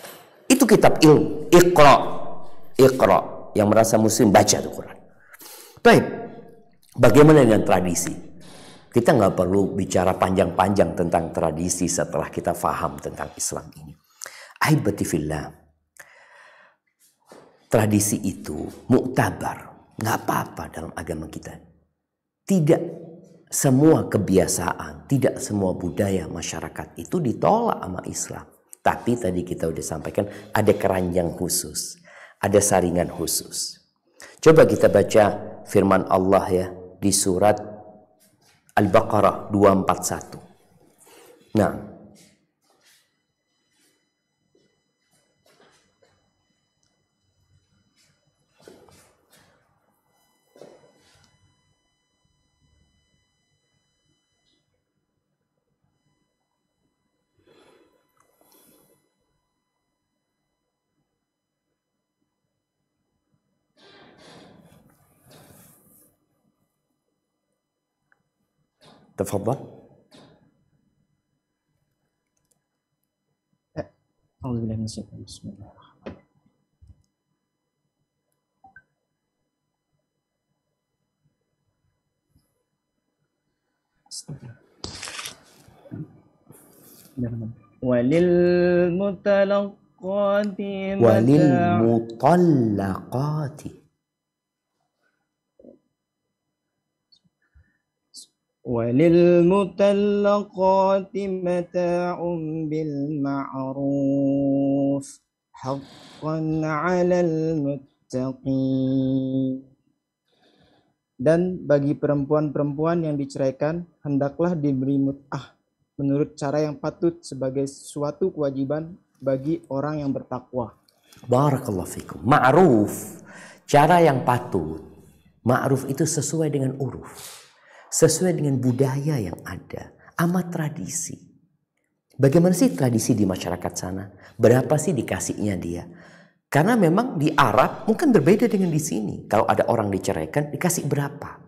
Itu kitab ilmu. Iqra. Yang merasa muslim baca Al-Quran. Baik, bagaimana dengan tradisi? Kita nggak perlu bicara panjang-panjang tentang tradisi setelah kita faham tentang Islam ini. Ahibati fillah, tradisi itu muktabar, nggak apa-apa dalam agama kita. Tidak semua kebiasaan, tidak semua budaya masyarakat itu ditolak sama Islam. Tapi tadi kita udah sampaikan ada keranjang khusus, ada saringan khusus. Coba kita baca firman Allah ya di surat Al-Baqarah 241. Nah, tafadhal. A'udzubillahi minasyaitonir rajim. Bismillahirrahmanirrahim. Walil mutallaqati mata'un bil ma'ruf haqqan 'alal muttaqin. Dan bagi perempuan-perempuan yang diceraikan hendaklah diberi mut'ah menurut cara yang patut sebagai suatu kewajiban bagi orang yang bertakwa. Barakallahu fikum. Ma'ruf, cara yang patut. Ma'ruf itu sesuai dengan uruf, sesuai dengan budaya yang ada, amat tradisi. Bagaimana sih tradisi di masyarakat sana? Berapa sih dikasihnya dia? Karena memang di Arab mungkin berbeda dengan di sini. Kalau ada orang diceraikan, dikasih berapa?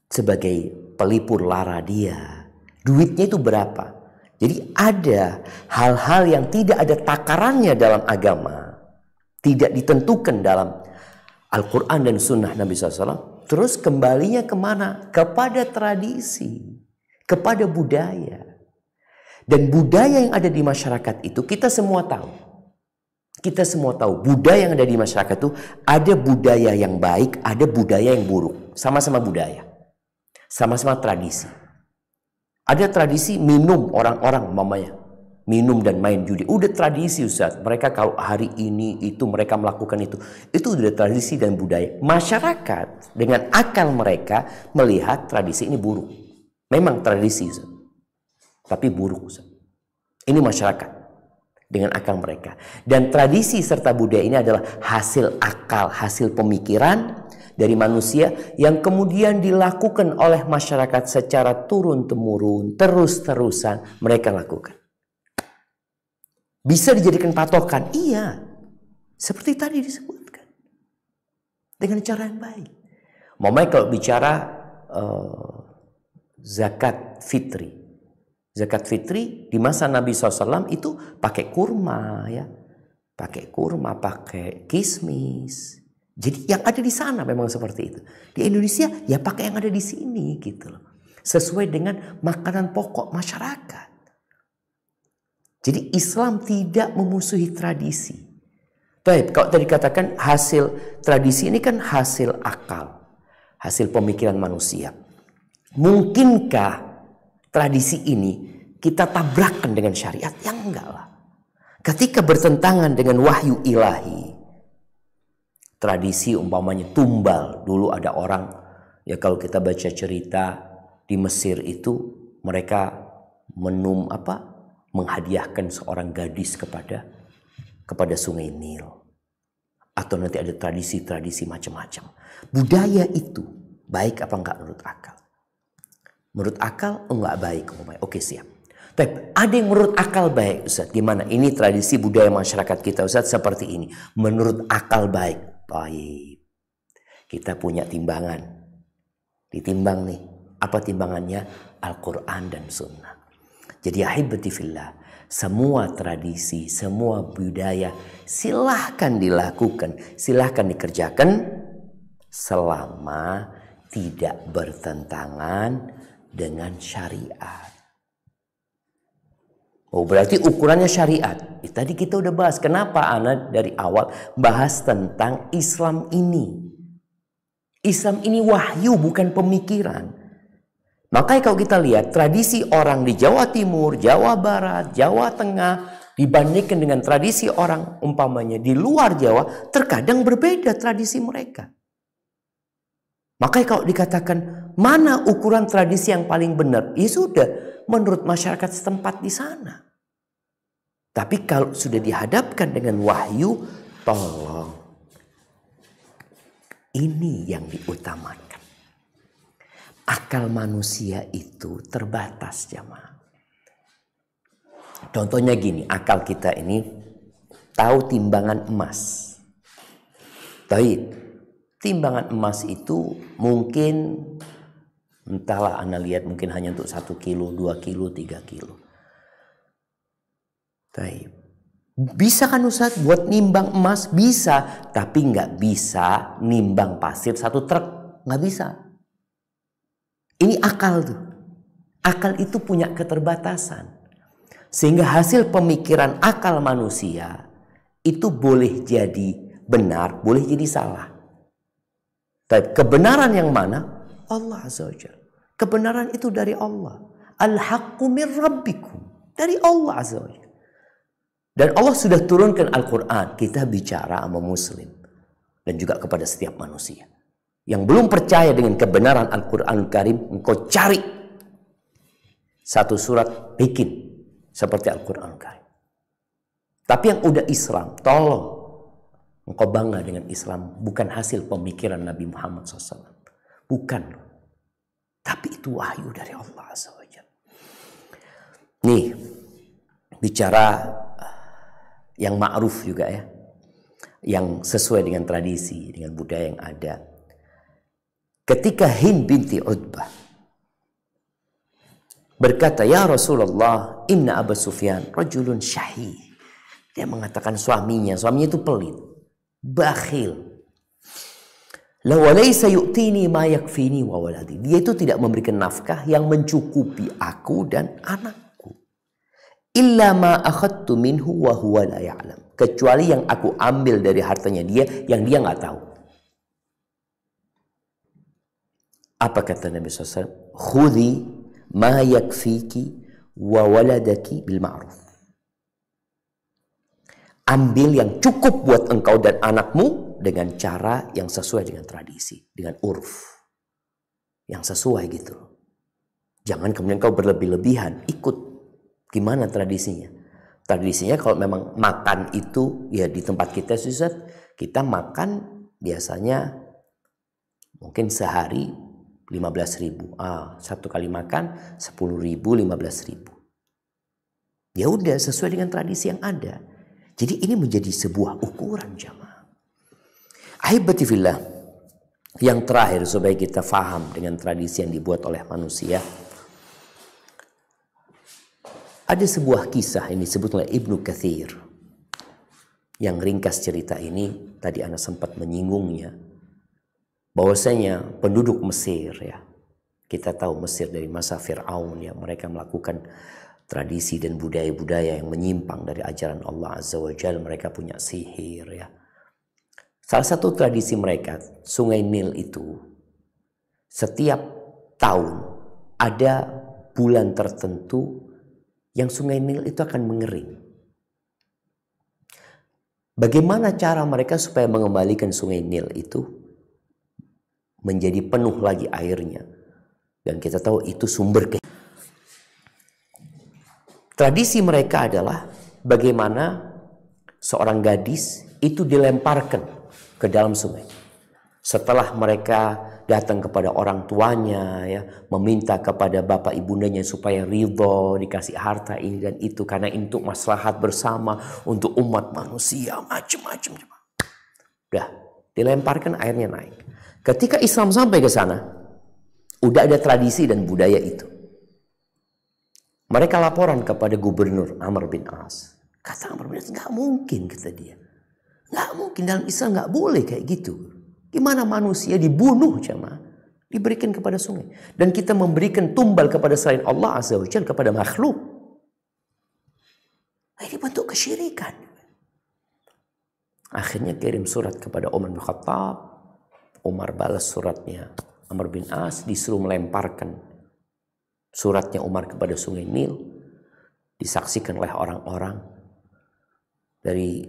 Sebagai pelipur lara dia, duitnya itu berapa? Jadi ada hal-hal yang tidak ada takarannya dalam agama, tidak ditentukan dalam Al-Quran dan Sunnah Nabi SAW. Terus kembalinya kemana? Kepada tradisi, kepada budaya. Dan budaya yang ada di masyarakat itu kita semua tahu. Kita semua tahu budaya yang ada di masyarakat itu ada budaya yang baik, ada budaya yang buruk. Sama-sama budaya. Sama-sama tradisi. Ada tradisi minum orang-orang mamanya. Minum dan main judi. Udah tradisi Ustaz. Mereka kalau hari ini itu mereka melakukan itu. Itu udah tradisi dan budaya. Masyarakat dengan akal mereka melihat tradisi ini buruk. Memang tradisi Ustaz. Tapi buruk Ustaz. Ini masyarakat dengan akal mereka. Dan tradisi serta budaya ini adalah hasil akal, hasil pemikiran dari manusia yang kemudian dilakukan oleh masyarakat secara turun-temurun, terus-terusan mereka lakukan. Bisa dijadikan patokan? Iya. Seperti tadi disebutkan. Dengan cara yang baik. Mamanya kalau bicara zakat fitri. Zakat fitri di masa Nabi SAW itu pakai kurma ya. Pakai kurma, pakai kismis. Jadi yang ada di sana memang seperti itu. Di Indonesia ya pakai yang ada di sini gitu loh. Sesuai dengan makanan pokok masyarakat. Jadi Islam tidak memusuhi tradisi. Baik, kalau tadi katakan hasil tradisi ini kan hasil akal. Hasil pemikiran manusia. Mungkinkah tradisi ini kita tabrakkan dengan syariat? Yang enggak lah. Ketika bertentangan dengan wahyu ilahi. Tradisi umpamanya tumbal. Dulu ada orang, ya kalau kita baca cerita di Mesir itu, mereka menghadiahkan seorang gadis kepada sungai Nil. Atau nanti ada tradisi-tradisi macam-macam. Budaya itu baik apa enggak menurut akal? Menurut akal enggak baik. Oke, siap. Tapi ada yang menurut akal baik, Ustaz. Gimana? Ini tradisi budaya masyarakat kita, Ustaz, seperti ini. Menurut akal baik. Baik. Kita punya timbangan. Ditimbang nih. Apa timbangannya? Al-Quran dan Sunnah. Jadi ahibati fillah, semua tradisi, semua budaya silahkan dilakukan, silahkan dikerjakan selama tidak bertentangan dengan syariat. Oh, berarti ukurannya syariat. Tadi kita udah bahas. Kenapa Ana dari awal bahas tentang Islam ini? Islam ini wahyu, bukan pemikiran. Makanya kalau kita lihat tradisi orang di Jawa Timur, Jawa Barat, Jawa Tengah dibandingkan dengan tradisi orang umpamanya di luar Jawa, terkadang berbeda tradisi mereka. Makanya kalau dikatakan mana ukuran tradisi yang paling benar, ya sudah menurut masyarakat setempat di sana. Tapi kalau sudah dihadapkan dengan wahyu, tolong ini yang diutamakan. Akal manusia itu terbatas, jamaah. Contohnya gini, akal kita ini tahu timbangan emas. Baik, timbangan emas itu mungkin entahlah, Anda lihat mungkin hanya untuk 1 kilo, 2 kilo, 3 kilo. Baik. Bisa kan Ustaz buat nimbang emas? Bisa, tapi nggak bisa nimbang pasir 1 truk. Nggak bisa. Ini akal tuh. Akal itu punya keterbatasan. Sehingga hasil pemikiran akal manusia itu boleh jadi benar, boleh jadi salah. Tapi kebenaran yang mana? Allah Azza wa Jalla. Kebenaran itu dari Allah. Al-haqqu min rabbikum. Dari Allah Azza wa Jalla. Dan Allah sudah turunkan Al-Quran. Kita bicara sama muslim. Dan juga kepada setiap manusia. Yang belum percaya dengan kebenaran Al-Quran Karim, engkau cari satu surat, bikin seperti Al-Quran Karim. Tapi yang udah Islam, tolong engkau bangga dengan Islam, bukan hasil pemikiran Nabi Muhammad SAW. Bukan. Tapi itu wahyu dari Allah SWT. Nih, bicara yang ma'ruf juga ya. Yang sesuai dengan tradisi, dengan budaya yang ada. Ketika Hind binti Utbah berkata, "Ya Rasulullah, inna Abu Sufyan rajulun syahih." Dia mengatakan suaminya itu pelit, bakhil. La walaysa yu'tini ma yakfini wa waladi. Dia itu tidak memberikan nafkah yang mencukupi aku dan anakku. Illa ma akhadtu minhu wa huwa la ya'lam. Kecuali yang aku ambil dari hartanya dia yang dia nggak tahu. Apa kata Nabi SAW? Khudhi ma yakfiki wa waladaki bil ma'ruf. Ambil yang cukup buat engkau dan anakmu dengan cara yang sesuai dengan tradisi, dengan urf. Yang sesuai gitu. Jangan kemudian kau berlebih-lebihan, ikut. Gimana tradisinya? Tradisinya kalau memang makan itu, ya di tempat kita Ustaz, kita makan biasanya mungkin sehari 15.000. Satu kali makan 10.000, 15.000. Ya udah sesuai dengan tradisi yang ada. Jadi ini menjadi sebuah ukuran jamaah. Ahibati fillah. Yang terakhir supaya kita faham dengan tradisi yang dibuat oleh manusia. Ada sebuah kisah ini disebut oleh Ibnu Katsir. Yang ringkas cerita ini tadi Anda sempat menyinggungnya. Bahwasanya penduduk Mesir ya, kita tahu Mesir dari masa Fir'aun ya, mereka melakukan tradisi dan budaya-budaya yang menyimpang dari ajaran Allah Azza wa Jalla. Mereka punya sihir ya. Salah satu tradisi mereka, Sungai Nil itu setiap tahun ada bulan tertentu yang Sungai Nil itu akan mengering. Bagaimana cara mereka supaya mengembalikan Sungai Nil itu menjadi penuh lagi airnya? Dan kita tahu itu sumber Tradisi mereka adalah bagaimana seorang gadis itu dilemparkan ke dalam sungai. Setelah mereka datang kepada orang tuanya, ya, meminta kepada bapak ibundanya supaya ridho dikasih harta ini dan itu karena untuk maslahat bersama untuk umat manusia, macam-macam. Udah dilemparkan, airnya naik. Ketika Islam sampai ke sana, udah ada tradisi dan budaya itu. Mereka laporan kepada gubernur Amr bin As. Kata Amr bin As, nggak mungkin, kata dia. Nggak mungkin, dalam Islam nggak boleh kayak gitu. Gimana manusia dibunuh jemaah, diberikan kepada sungai. Dan kita memberikan tumbal kepada selain Allah Azza wa Jalla, kepada makhluk. Ini bentuk kesyirikan. Akhirnya kirim surat kepada Umar bin Khattab. Umar balas suratnya Amr bin As, disuruh melemparkan suratnya Umar kepada sungai Nil. Disaksikan oleh orang-orang. Dari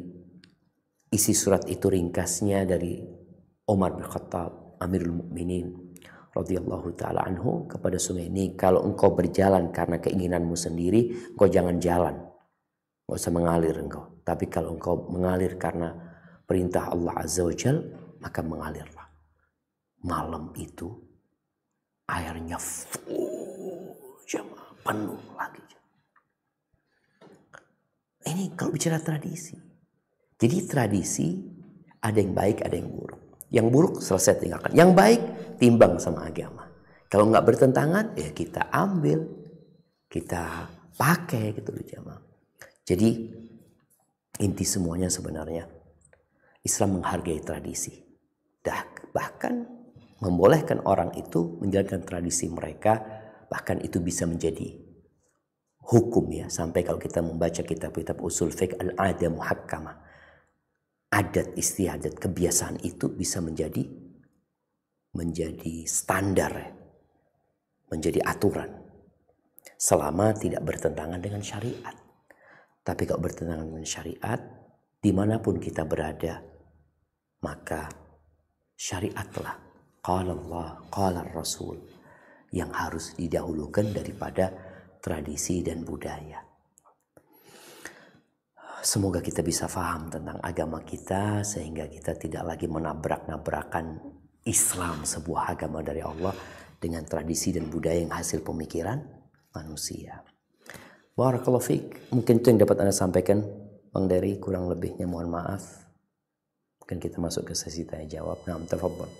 isi surat itu ringkasnya dari Umar bin Khattab, Amirul Mukminin radhiyallahu taala anhu kepada sungai ini, kalau engkau berjalan karena keinginanmu sendiri, engkau jangan jalan. Enggak usah mengalir engkau. Tapi kalau engkau mengalir karena perintah Allah Azza wa Jalla, maka mengalirlah. Malam itu airnya penuh lagi. Ini kalau bicara tradisi. Jadi tradisi ada yang baik, ada yang buruk. Yang buruk selesai tinggalkan. Yang baik timbang sama agama. Kalau nggak bertentangan, ya kita ambil, kita pakai gitu loh jemaah. Jadi inti semuanya sebenarnya Islam menghargai tradisi. Bahkan membolehkan orang itu menjalankan tradisi mereka, bahkan itu bisa menjadi hukum ya. Sampai kalau kita membaca kitab-kitab usul fiqh al-'adah muhakkamah, adat istiadat kebiasaan itu bisa menjadi standar, menjadi aturan selama tidak bertentangan dengan syariat. Tapi kalau bertentangan dengan syariat, dimanapun kita berada, maka syariatlah qala Allah, qala Rasul yang harus didahulukan daripada tradisi dan budaya. Semoga kita bisa faham tentang agama kita sehingga kita tidak lagi menabrak-nabrakan Islam, sebuah agama dari Allah, dengan tradisi dan budaya yang hasil pemikiran manusia. Barakallahu fiik. Mungkin itu yang dapat Anda sampaikan, Bang Dery. Kurang lebihnya mohon maaf. Mungkin kita masuk ke sesi tanya jawab. Nah, tafadhol.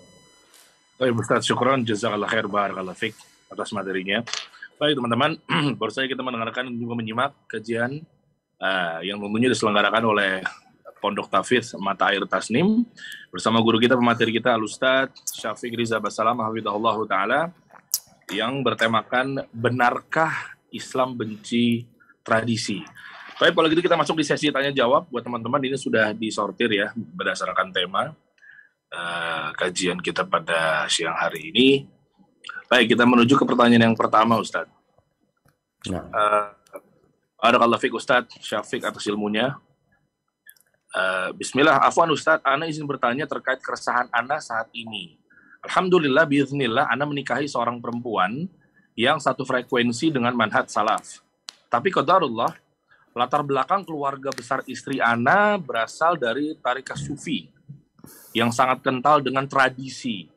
Baik Ustaz, syukran, jazakallah khair, barakallahu fiik atas materinya. Baik teman-teman, baru saja kita mendengarkan dan juga menyimak kajian yang tentunya diselenggarakan oleh Pondok Tahfidz Mata Air Tasnim bersama guru kita, pemateri kita Al-Ustaz Syafiq Riza Basalam hafizahullah taala, yang bertemakan benarkah Islam benci tradisi. Baik, kalau gitu kita masuk di sesi tanya jawab. Buat teman-teman, ini sudah disortir ya berdasarkan tema kajian kita pada siang hari ini. Baik, kita menuju ke pertanyaan yang pertama, Ustaz. Barakallahu fiik Ustaz Syafiq atas ilmunya. Bismillah, afwan Ustaz, Ana izin bertanya terkait keresahan Ana saat ini. Alhamdulillah, biiznillah, Ana menikahi seorang perempuan yang satu frekuensi dengan manhaj salaf. Tapi qadarullah, latar belakang keluarga besar istri Ana berasal dari tarikat sufi yang sangat kental dengan tradisi.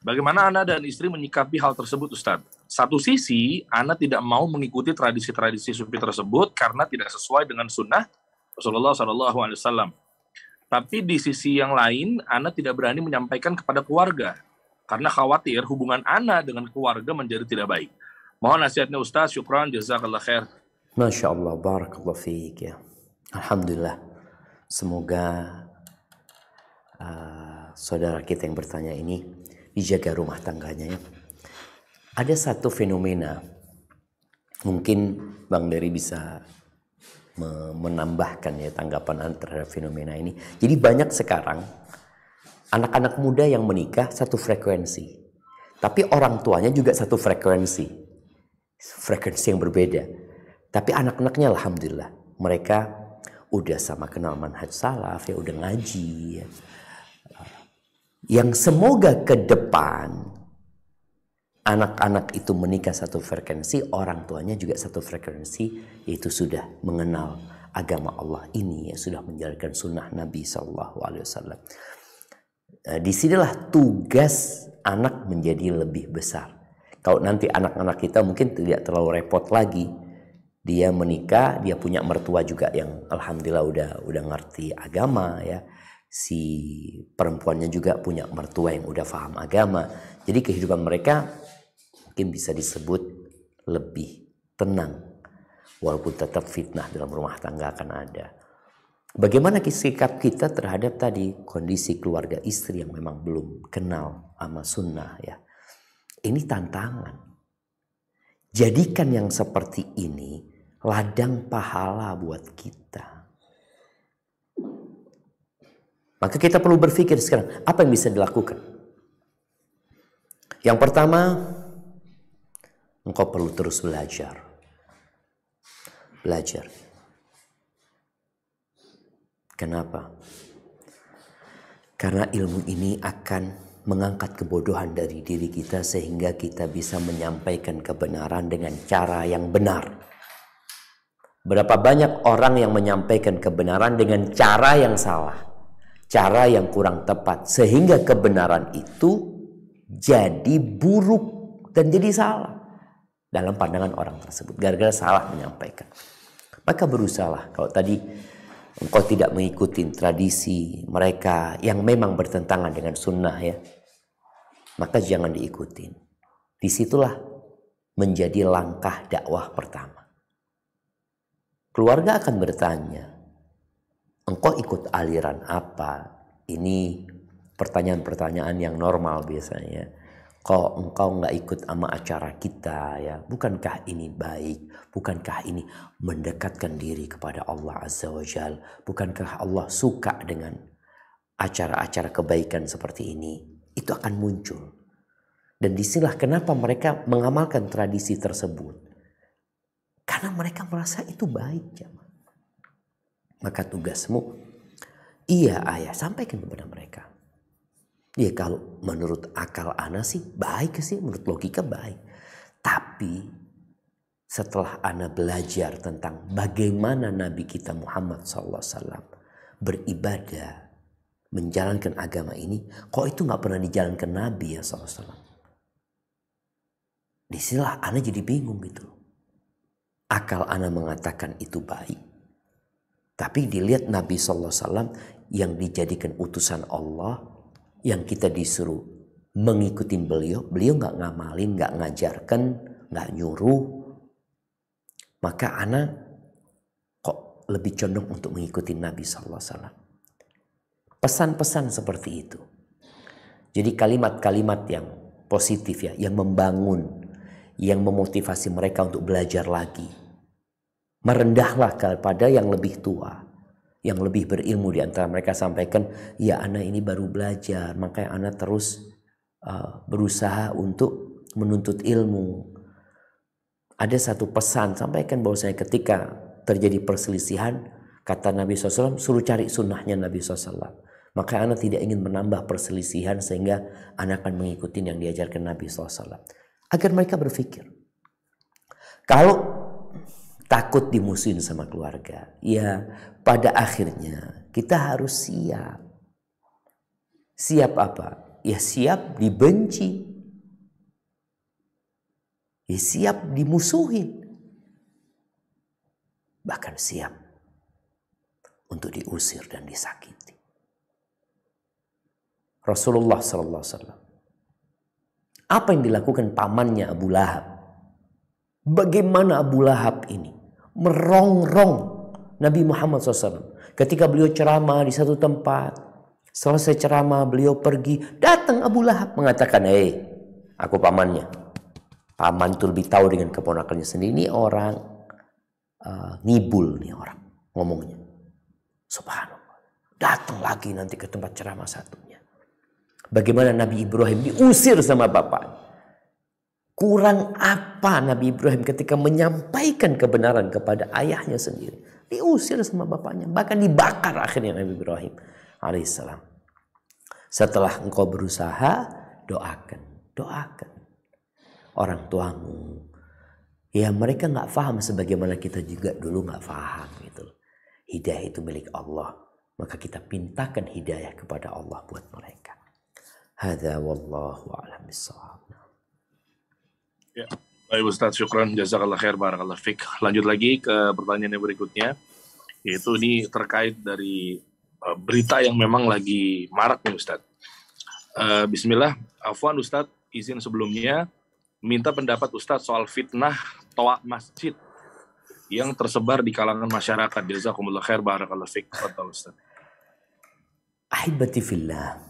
Bagaimana Ana dan istri menyikapi hal tersebut, Ustaz? Satu sisi, Ana tidak mau mengikuti tradisi-tradisi sufi tersebut karena tidak sesuai dengan sunnah Rasulullah SAW. Tapi di sisi yang lain, Ana tidak berani menyampaikan kepada keluarga karena khawatir hubungan Ana dengan keluarga menjadi tidak baik. Mohon nasihatnya Ustaz, syukran, jazakallah khair. Masya Allah, barakallahu fiik ya. Alhamdulillah. Semoga saudara kita yang bertanya ini dijaga rumah tangganya ya. Ada satu fenomena, mungkin Bang Dery bisa menambahkan ya tanggapan terhadap fenomena ini. Jadi banyak sekarang anak-anak muda yang menikah satu frekuensi, tapi orang tuanya juga satu frekuensi yang berbeda. Tapi anak-anaknya alhamdulillah mereka udah sama kenal manhaj salaf ya, udah ngaji ya. Yang semoga ke depan anak-anak itu menikah satu frekuensi, orang tuanya juga satu frekuensi, yaitu sudah mengenal agama Allah ini, ya, sudah menjalankan sunnah Nabi SAW. Disinilah tugas anak menjadi lebih besar. Kalau nanti anak-anak kita mungkin tidak terlalu repot lagi, dia menikah, dia punya mertua juga yang alhamdulillah udah ngerti agama, ya. Si perempuannya juga punya mertua yang udah paham agama. Jadi kehidupan mereka mungkin bisa disebut lebih tenang, walaupun tetap fitnah dalam rumah tangga akan ada. Bagaimana sikap kita terhadap tadi kondisi keluarga istri yang memang belum kenal sama sunnah, ya. Ini tantangan. Jadikan yang seperti ini ladang pahala buat kita. Maka kita perlu berpikir sekarang, apa yang bisa dilakukan? Yang pertama, engkau perlu terus belajar. Belajar. Kenapa? Karena ilmu ini akan mengangkat kebodohan dari diri kita sehingga kita bisa menyampaikan kebenaran dengan cara yang benar. Berapa banyak orang yang menyampaikan kebenaran dengan cara yang salah, cara yang kurang tepat, sehingga kebenaran itu jadi buruk dan jadi salah dalam pandangan orang tersebut gara-gara salah menyampaikan. Maka berusahalah, kalau tadi engkau tidak mengikuti tradisi mereka yang memang bertentangan dengan sunnah, ya, maka jangan diikutin. Disitulah menjadi langkah dakwah pertama. Keluarga akan bertanya, engkau ikut aliran apa? Ini pertanyaan-pertanyaan yang normal biasanya. Kok engkau nggak ikut sama acara kita, ya? Bukankah ini baik? Bukankah ini mendekatkan diri kepada Allah Azza wa Jal? Bukankah Allah suka dengan acara-acara kebaikan seperti ini? Itu akan muncul. Dan disinilah kenapa mereka mengamalkan tradisi tersebut. Karena mereka merasa itu baik. Maka tugasmu, iya ayah, sampaikan kepada mereka. Ya kalau menurut akal ana sih baik sih, menurut logika baik. Tapi setelah ana belajar tentang bagaimana Nabi kita Muhammad SAW beribadah, menjalankan agama ini, kok itu gak pernah dijalankan Nabi ya SAW. Disinilah ana jadi bingung gitu. Akal ana mengatakan itu baik. Tapi dilihat Nabi SAW yang dijadikan utusan Allah, yang kita disuruh mengikuti beliau gak ngamalin, gak ngajarkan, gak nyuruh. Maka ana kok lebih condong untuk mengikuti Nabi SAW. Pesan-pesan seperti itu. Jadi kalimat-kalimat yang positif, ya, yang membangun, yang memotivasi mereka untuk belajar lagi. Merendahlah kepada yang lebih tua, yang lebih berilmu di antara mereka, sampaikan, ya anak ini baru belajar, makanya anak terus berusaha untuk menuntut ilmu. Ada satu pesan, sampaikan bahwasanya ketika terjadi perselisihan, kata Nabi SAW, suruh cari sunnahnya Nabi SAW. Maka anak tidak ingin menambah perselisihan sehingga anak akan mengikuti yang diajarkan Nabi SAW. Agar mereka berpikir, kalau takut dimusuhin sama keluarga, ya pada akhirnya kita harus siap. Siap apa? Ya siap dibenci. Ya siap dimusuhin. Bahkan siap untuk diusir dan disakiti. Rasulullah SAW, apa yang dilakukan pamannya Abu Lahab? Bagaimana Abu Lahab ini merongrong Nabi Muhammad SAW. Ketika beliau ceramah di satu tempat, selesai ceramah beliau pergi, datang Abu Lahab mengatakan, aku pamannya. Paman itu lebih tahu dengan keponakannya sendiri. Ini orang ngibul nih orang ngomongnya. Subhanallah. Datang lagi nanti ke tempat ceramah satunya. Bagaimana Nabi Ibrahim diusir sama bapaknya. Kurang apa Nabi Ibrahim ketika menyampaikan kebenaran kepada ayahnya sendiri. Diusir sama bapaknya. Bahkan dibakar akhirnya Nabi Ibrahim alaihissalam. Setelah engkau berusaha, doakan. Doakan. orang tuamu. Ya mereka nggak paham sebagaimana kita juga dulu nggak paham gitu. Hidayah itu milik Allah. Maka kita pintakan hidayah kepada Allah buat mereka. Hadza wallahu a'lam bissawab. Ya, baik Ustaz, syukran, jazakallah khair, barakallah fik. Lanjut lagi ke pertanyaan yang berikutnya, yaitu ini terkait dari berita yang memang lagi marak nih Ustaz. Bismillah, afwan Ustaz, izin sebelumnya minta pendapat Ustaz soal fitnah toa masjid yang tersebar di kalangan masyarakat. Jazakumullah khair, barakallah fik. Fadhal Ustaz. Ahibati fillah.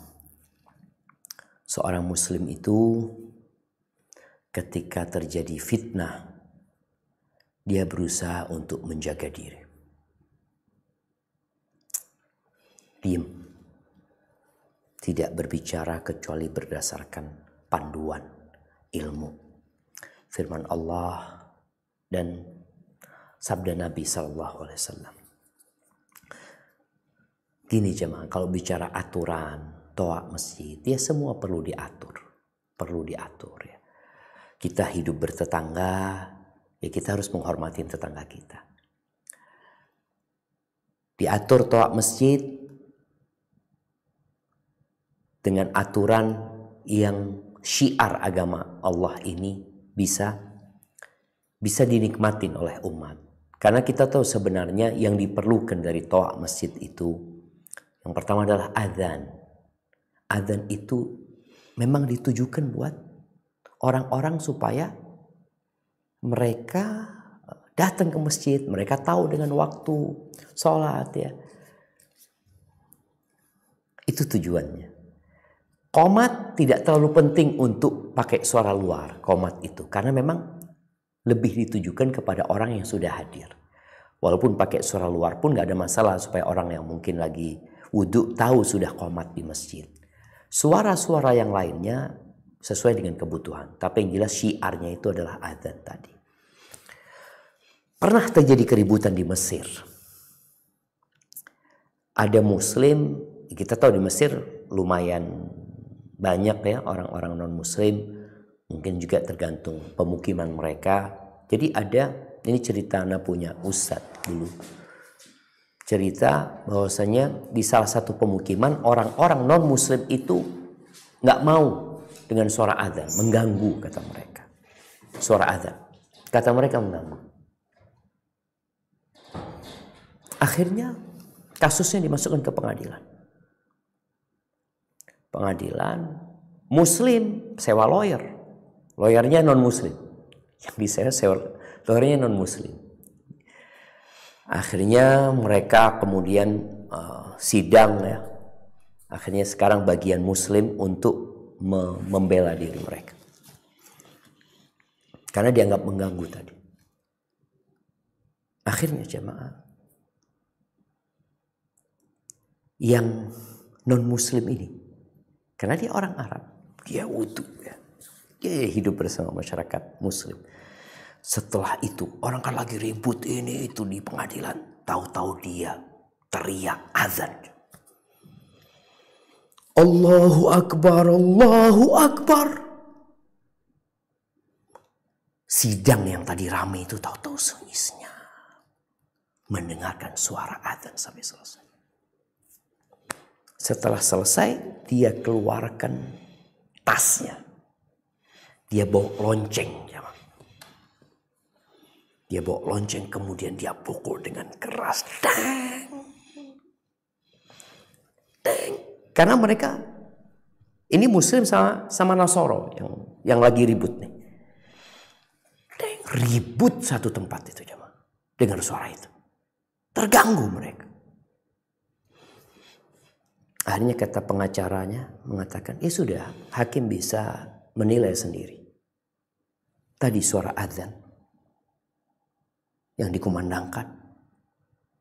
Seorang muslim itu ketika terjadi fitnah, dia berusaha untuk menjaga diri. Diam. Tidak berbicara kecuali berdasarkan panduan ilmu. Firman Allah dan sabda Nabi SAW. Gini jemaah, kalau bicara aturan, toa masjid, ya semua perlu diatur. Perlu diatur ya. Kita hidup bertetangga, ya kita harus menghormati tetangga kita. Diatur toa masjid dengan aturan yang syiar agama Allah ini bisa dinikmatin oleh umat. Karena kita tahu sebenarnya yang diperlukan dari toa masjid itu, yang pertama adalah adzan. Adzan itu memang ditujukan buat orang-orang supaya mereka datang ke masjid, mereka tahu dengan waktu sholat ya. Itu tujuannya. Qomat tidak terlalu penting untuk pakai suara luar, qomat itu. Karena memang lebih ditujukan kepada orang yang sudah hadir. Walaupun pakai suara luar pun gak ada masalah supaya orang yang mungkin lagi wudhu tahu sudah qomat di masjid. Suara-suara yang lainnya sesuai dengan kebutuhan. Tapi yang jelas syiarnya itu adalah adzan tadi. Pernah terjadi keributan di Mesir. Ada muslim, kita tahu di Mesir lumayan banyak ya orang-orang non-muslim, mungkin juga tergantung pemukiman mereka. Jadi ada, ini cerita anak punya ustadz dulu. Cerita bahwasanya di salah satu pemukiman orang-orang non-muslim itu nggak mau dengan suara adzan, mengganggu kata mereka. Suara adzan, kata mereka mengganggu. Akhirnya kasusnya dimasukkan ke pengadilan. Pengadilan muslim sewa lawyer, lawyernya non muslim, yang disewa lawyernya non muslim. Akhirnya mereka kemudian sidang ya. Akhirnya sekarang bagian muslim untuk membela diri mereka karena dianggap mengganggu tadi. Akhirnya jemaah yang non muslim ini, karena dia orang Arab, dia wudhu ya. Dia hidup bersama masyarakat muslim. Setelah itu orang kan lagi ribut ini itu di pengadilan. Tahu-tahu dia teriak azan. Allahu Akbar, Allahu Akbar. Sidang yang tadi ramai itu tahu-tahu sunyi mendengarkan suara azan sampai selesai. Setelah selesai, dia keluarkan tasnya. Dia bawa lonceng. Dia bawa lonceng, kemudian dia pukul dengan keras. Dang. Dang. Karena mereka, ini muslim sama Nasoro yang lagi ribut nih. Dang. Ribut satu tempat itu jemaah. Dengar suara itu. Terganggu mereka. Akhirnya kata pengacaranya mengatakan, ya sudah, hakim bisa menilai sendiri. Tadi suara adzan yang dikumandangkan.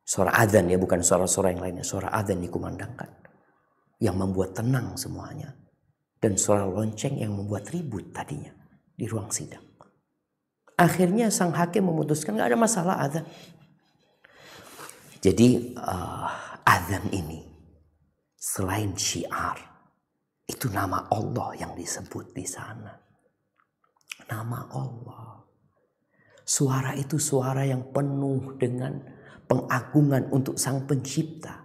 Suara adzan ya, bukan suara-suara yang lainnya. Suara adzan dikumandangkan. Yang membuat tenang semuanya. Dan suara lonceng yang membuat ribut tadinya di ruang sidang. Akhirnya sang hakim memutuskan gak ada masalah adzan. Jadi adzan ini selain syiar, itu nama Allah yang disebut di sana. nama Allah. Suara itu suara yang penuh dengan pengagungan untuk Sang Pencipta.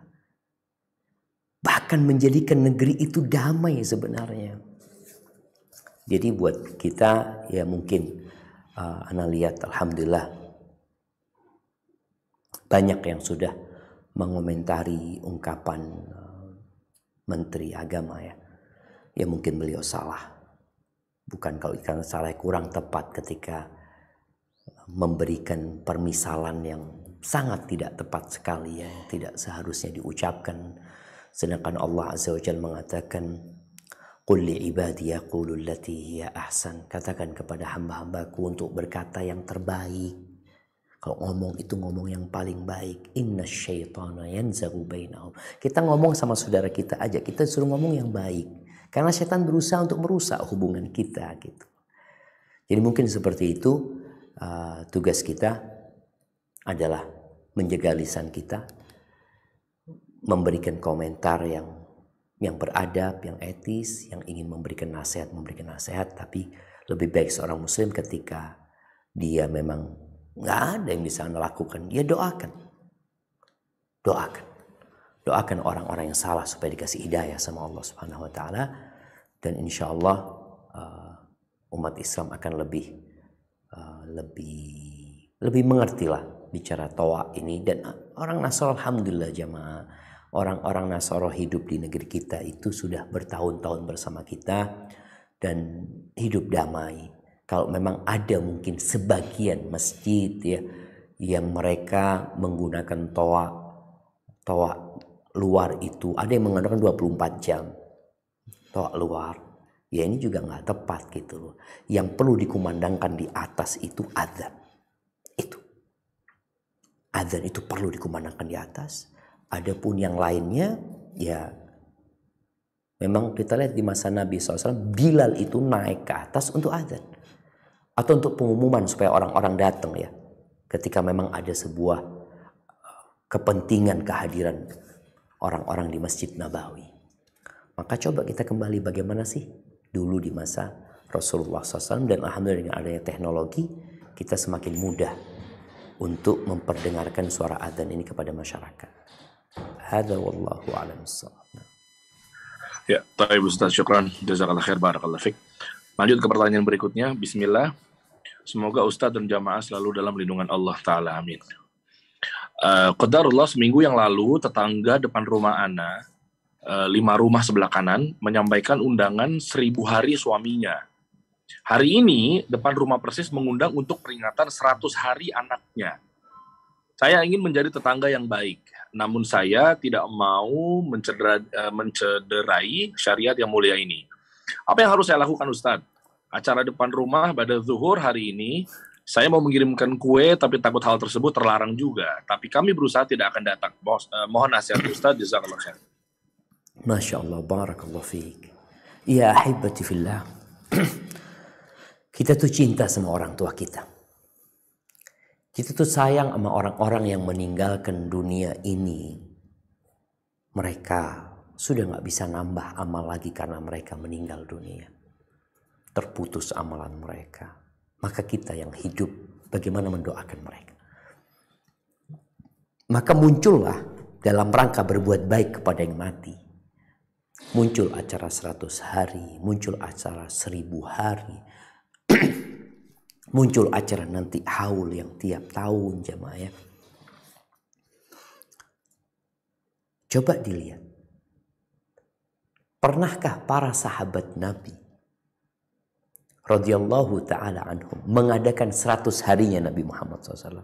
Bahkan menjadikan negeri itu damai sebenarnya. Jadi buat kita ya mungkin ana lihat alhamdulillah banyak yang sudah mengomentari ungkapan Menteri Agama ya. Ya mungkin beliau salah. Bukan kalau karena salah kurang tepat ketika memberikan permisalan yang sangat tidak tepat sekali ya, yang tidak seharusnya diucapkan. Sedangkan Allah Azza wa Jalla mengatakan, "Qul li ibadi yaqulu allati hiya ahsan." Katakan kepada hamba-hambaku untuk berkata yang terbaik. Kalau ngomong itu ngomong yang paling baik. Innasyaitana yanzaghu bainahum. Kita ngomong sama saudara kita aja, kita suruh ngomong yang baik. Karena setan berusaha untuk merusak hubungan kita gitu. Jadi mungkin seperti itu tugas kita adalah menjaga lisan kita, memberikan komentar yang beradab, yang etis, yang ingin memberikan nasihat, tapi lebih baik seorang muslim ketika dia memang nggak ada yang bisa melakukan, dia doakan orang-orang yang salah supaya dikasih hidayah sama Allah Subhanahu Wa Taala, dan insya Allah umat Islam akan lebih mengertilah bicara toa ini. Dan orang Nasrani alhamdulillah jamaah, orang-orang Nasrani hidup di negeri kita itu sudah bertahun-tahun bersama kita dan hidup damai. Kalau memang ada mungkin sebagian masjid ya yang mereka menggunakan toa luar itu, ada yang menggunakan 24 jam toa luar, ya ini juga nggak tepat gitu loh. Yang perlu dikumandangkan di atas itu adzan. Adzan itu perlu dikumandangkan di atas. Adapun yang lainnya ya memang kita lihat di masa Nabi SAW, Bilal itu naik ke atas untuk adzan atau untuk pengumuman supaya orang-orang datang ya. Ketika memang ada sebuah kepentingan kehadiran orang-orang di Masjid Nabawi. Maka coba kita kembali bagaimana sih dulu di masa Rasulullah SAW, dan alhamdulillah dengan adanya teknologi kita semakin mudah untuk memperdengarkan suara adzan ini kepada masyarakat. Hadza wallahu a'lam bissawab. Ya, baik Ustaz, syukran. Jazakallah khair, barakallah fik. Lanjut ke pertanyaan berikutnya. Bismillah. Semoga Ustaz dan jamaah selalu dalam lindungan Allah Ta'ala. Amin. Qadarullah, seminggu yang lalu tetangga depan rumah Ana, 5 rumah sebelah kanan, menyampaikan undangan 1000 hari suaminya. Hari ini depan rumah persis mengundang untuk peringatan 100 hari anaknya. Saya ingin menjadi tetangga yang baik, namun saya tidak mau mencederai syariat yang mulia ini. Apa yang harus saya lakukan, Ustadz? Acara depan rumah pada zuhur hari ini, saya mau mengirimkan kue, tapi takut hal tersebut terlarang juga. Tapi kami berusaha tidak akan datang. Mohon nasihat Ustadz, jazakallah khair. Masya Allah, barakallah fiik. Ya ahibati fillah. Kita tuh cinta sama orang tua kita. Kita tuh sayang sama orang-orang yang meninggalkan dunia ini. Mereka sudah gak bisa nambah amal lagi karena mereka meninggal dunia. Terputus amalan mereka. Maka kita yang hidup bagaimana mendoakan mereka. Maka muncullah dalam rangka berbuat baik kepada yang mati. Muncul acara 100 hari, muncul acara 1000 hari. Muncul acara nanti haul yang tiap tahun jamaah ya. Coba dilihat. Pernahkah para sahabat Nabi radhiyallahu ta'ala anhum mengadakan 100 harinya Nabi Muhammad SAW?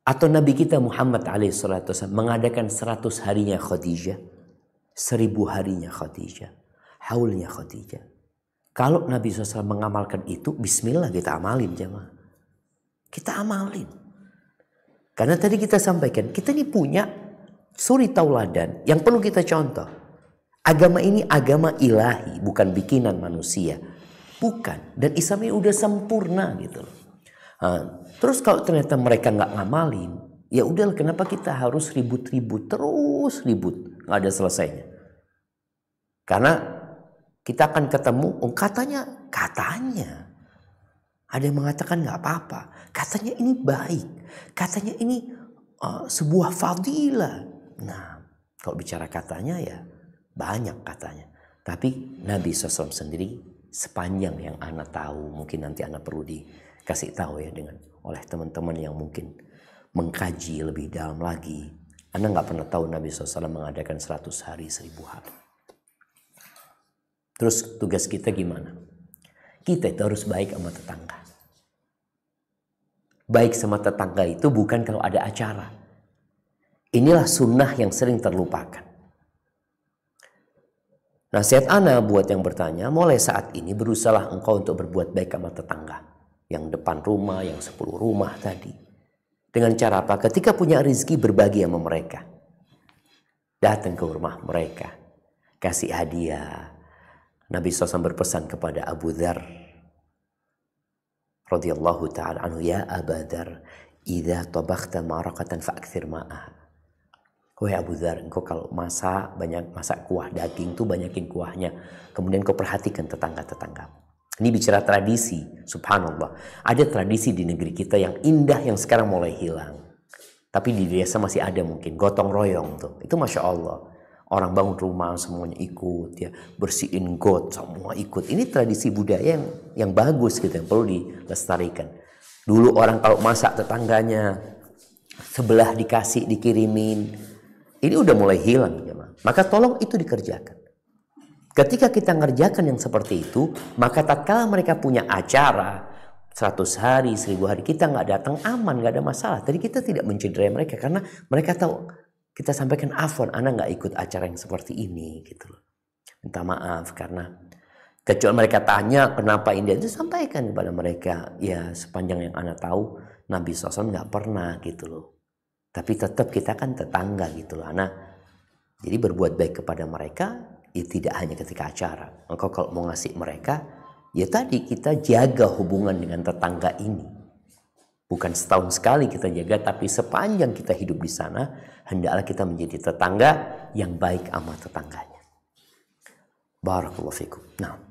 Atau Nabi kita Muhammad SAW mengadakan 100 harinya Khadijah, 1000 harinya Khadijah, haulnya Khadijah? Kalau Nabi SAW mengamalkan itu, bismillah kita amalin jemaah. Kita amalin. Karena tadi kita sampaikan, kita ini punya suri tauladan yang perlu kita contoh. Agama ini agama ilahi, bukan bikinan manusia. Bukan. Dan Islam ini udah sempurna gitu loh. Terus kalau ternyata mereka nggak ngamalin, ya udah kenapa kita harus ribut-ribut, terus ribut, nggak ada selesainya. Karena Kita akan ketemu, katanya. Ada yang mengatakan nggak apa-apa. Katanya ini baik. Katanya ini sebuah fadilah. Nah, kalau bicara katanya ya banyak katanya. Tapi Nabi SAW sendiri sepanjang yang Ana tahu, mungkin nanti Ana perlu dikasih tahu ya oleh teman-teman yang mungkin mengkaji lebih dalam lagi. Ana nggak pernah tahu Nabi SAW mengadakan 100 hari 1000 hari. Terus tugas kita gimana? Kita itu harus baik sama tetangga. Baik sama tetangga itu bukan kalau ada acara. Inilah sunnah yang sering terlupakan. Nasihat Ana buat yang bertanya, mulai saat ini berusahalah engkau untuk berbuat baik sama tetangga. Yang depan rumah, yang 10 rumah tadi. Dengan cara apa? Ketika punya rezeki berbagi sama mereka. Datang ke rumah mereka. Kasih hadiah. Nabi SAW berpesan kepada Abu Dzar radhiyallahu ta'ala anhu, ya Abu Dzar, idza tabakhta maraqatan fa'akthir ma'ah. Wahai Abu Dzar, engkau kalau masak kuah daging tuh banyakin kuahnya. Kemudian kau perhatikan tetangga-tetangga. Ini bicara tradisi, subhanallah. Ada tradisi di negeri kita yang indah yang sekarang mulai hilang. Tapi di desa masih ada mungkin gotong royong tuh. Itu Masya Allah. Orang bangun rumah semuanya ikut, ya bersihin got semua ikut. Ini tradisi budaya yang bagus gitu, yang perlu dilestarikan. Dulu orang kalau masak tetangganya sebelah dikasih, dikirimin. Ini udah mulai hilang, ya. Maka tolong itu dikerjakan. Ketika kita ngerjakan yang seperti itu, maka tatkala mereka punya acara 100 hari, 1000 hari, kita nggak datang aman, nggak ada masalah. Tadi kita tidak mencederai mereka karena mereka tahu. Kita sampaikan afwan, Ana nggak ikut acara yang seperti ini gitu loh. Minta maaf karena kecuali mereka tanya kenapa ini, itu sampaikan kepada mereka. Ya sepanjang yang Ana tahu Nabi SAW nggak pernah gitu loh. Tapi tetap kita kan tetangga gitu loh Ana. Jadi berbuat baik kepada mereka ya tidak hanya ketika acara. Maka kalau mau ngasih mereka ya tadi kita jaga hubungan dengan tetangga ini. Bukan setahun sekali kita jaga, tapi sepanjang kita hidup di sana, hendaklah kita menjadi tetangga yang baik sama tetangganya. Barakallahu fikum. Nah.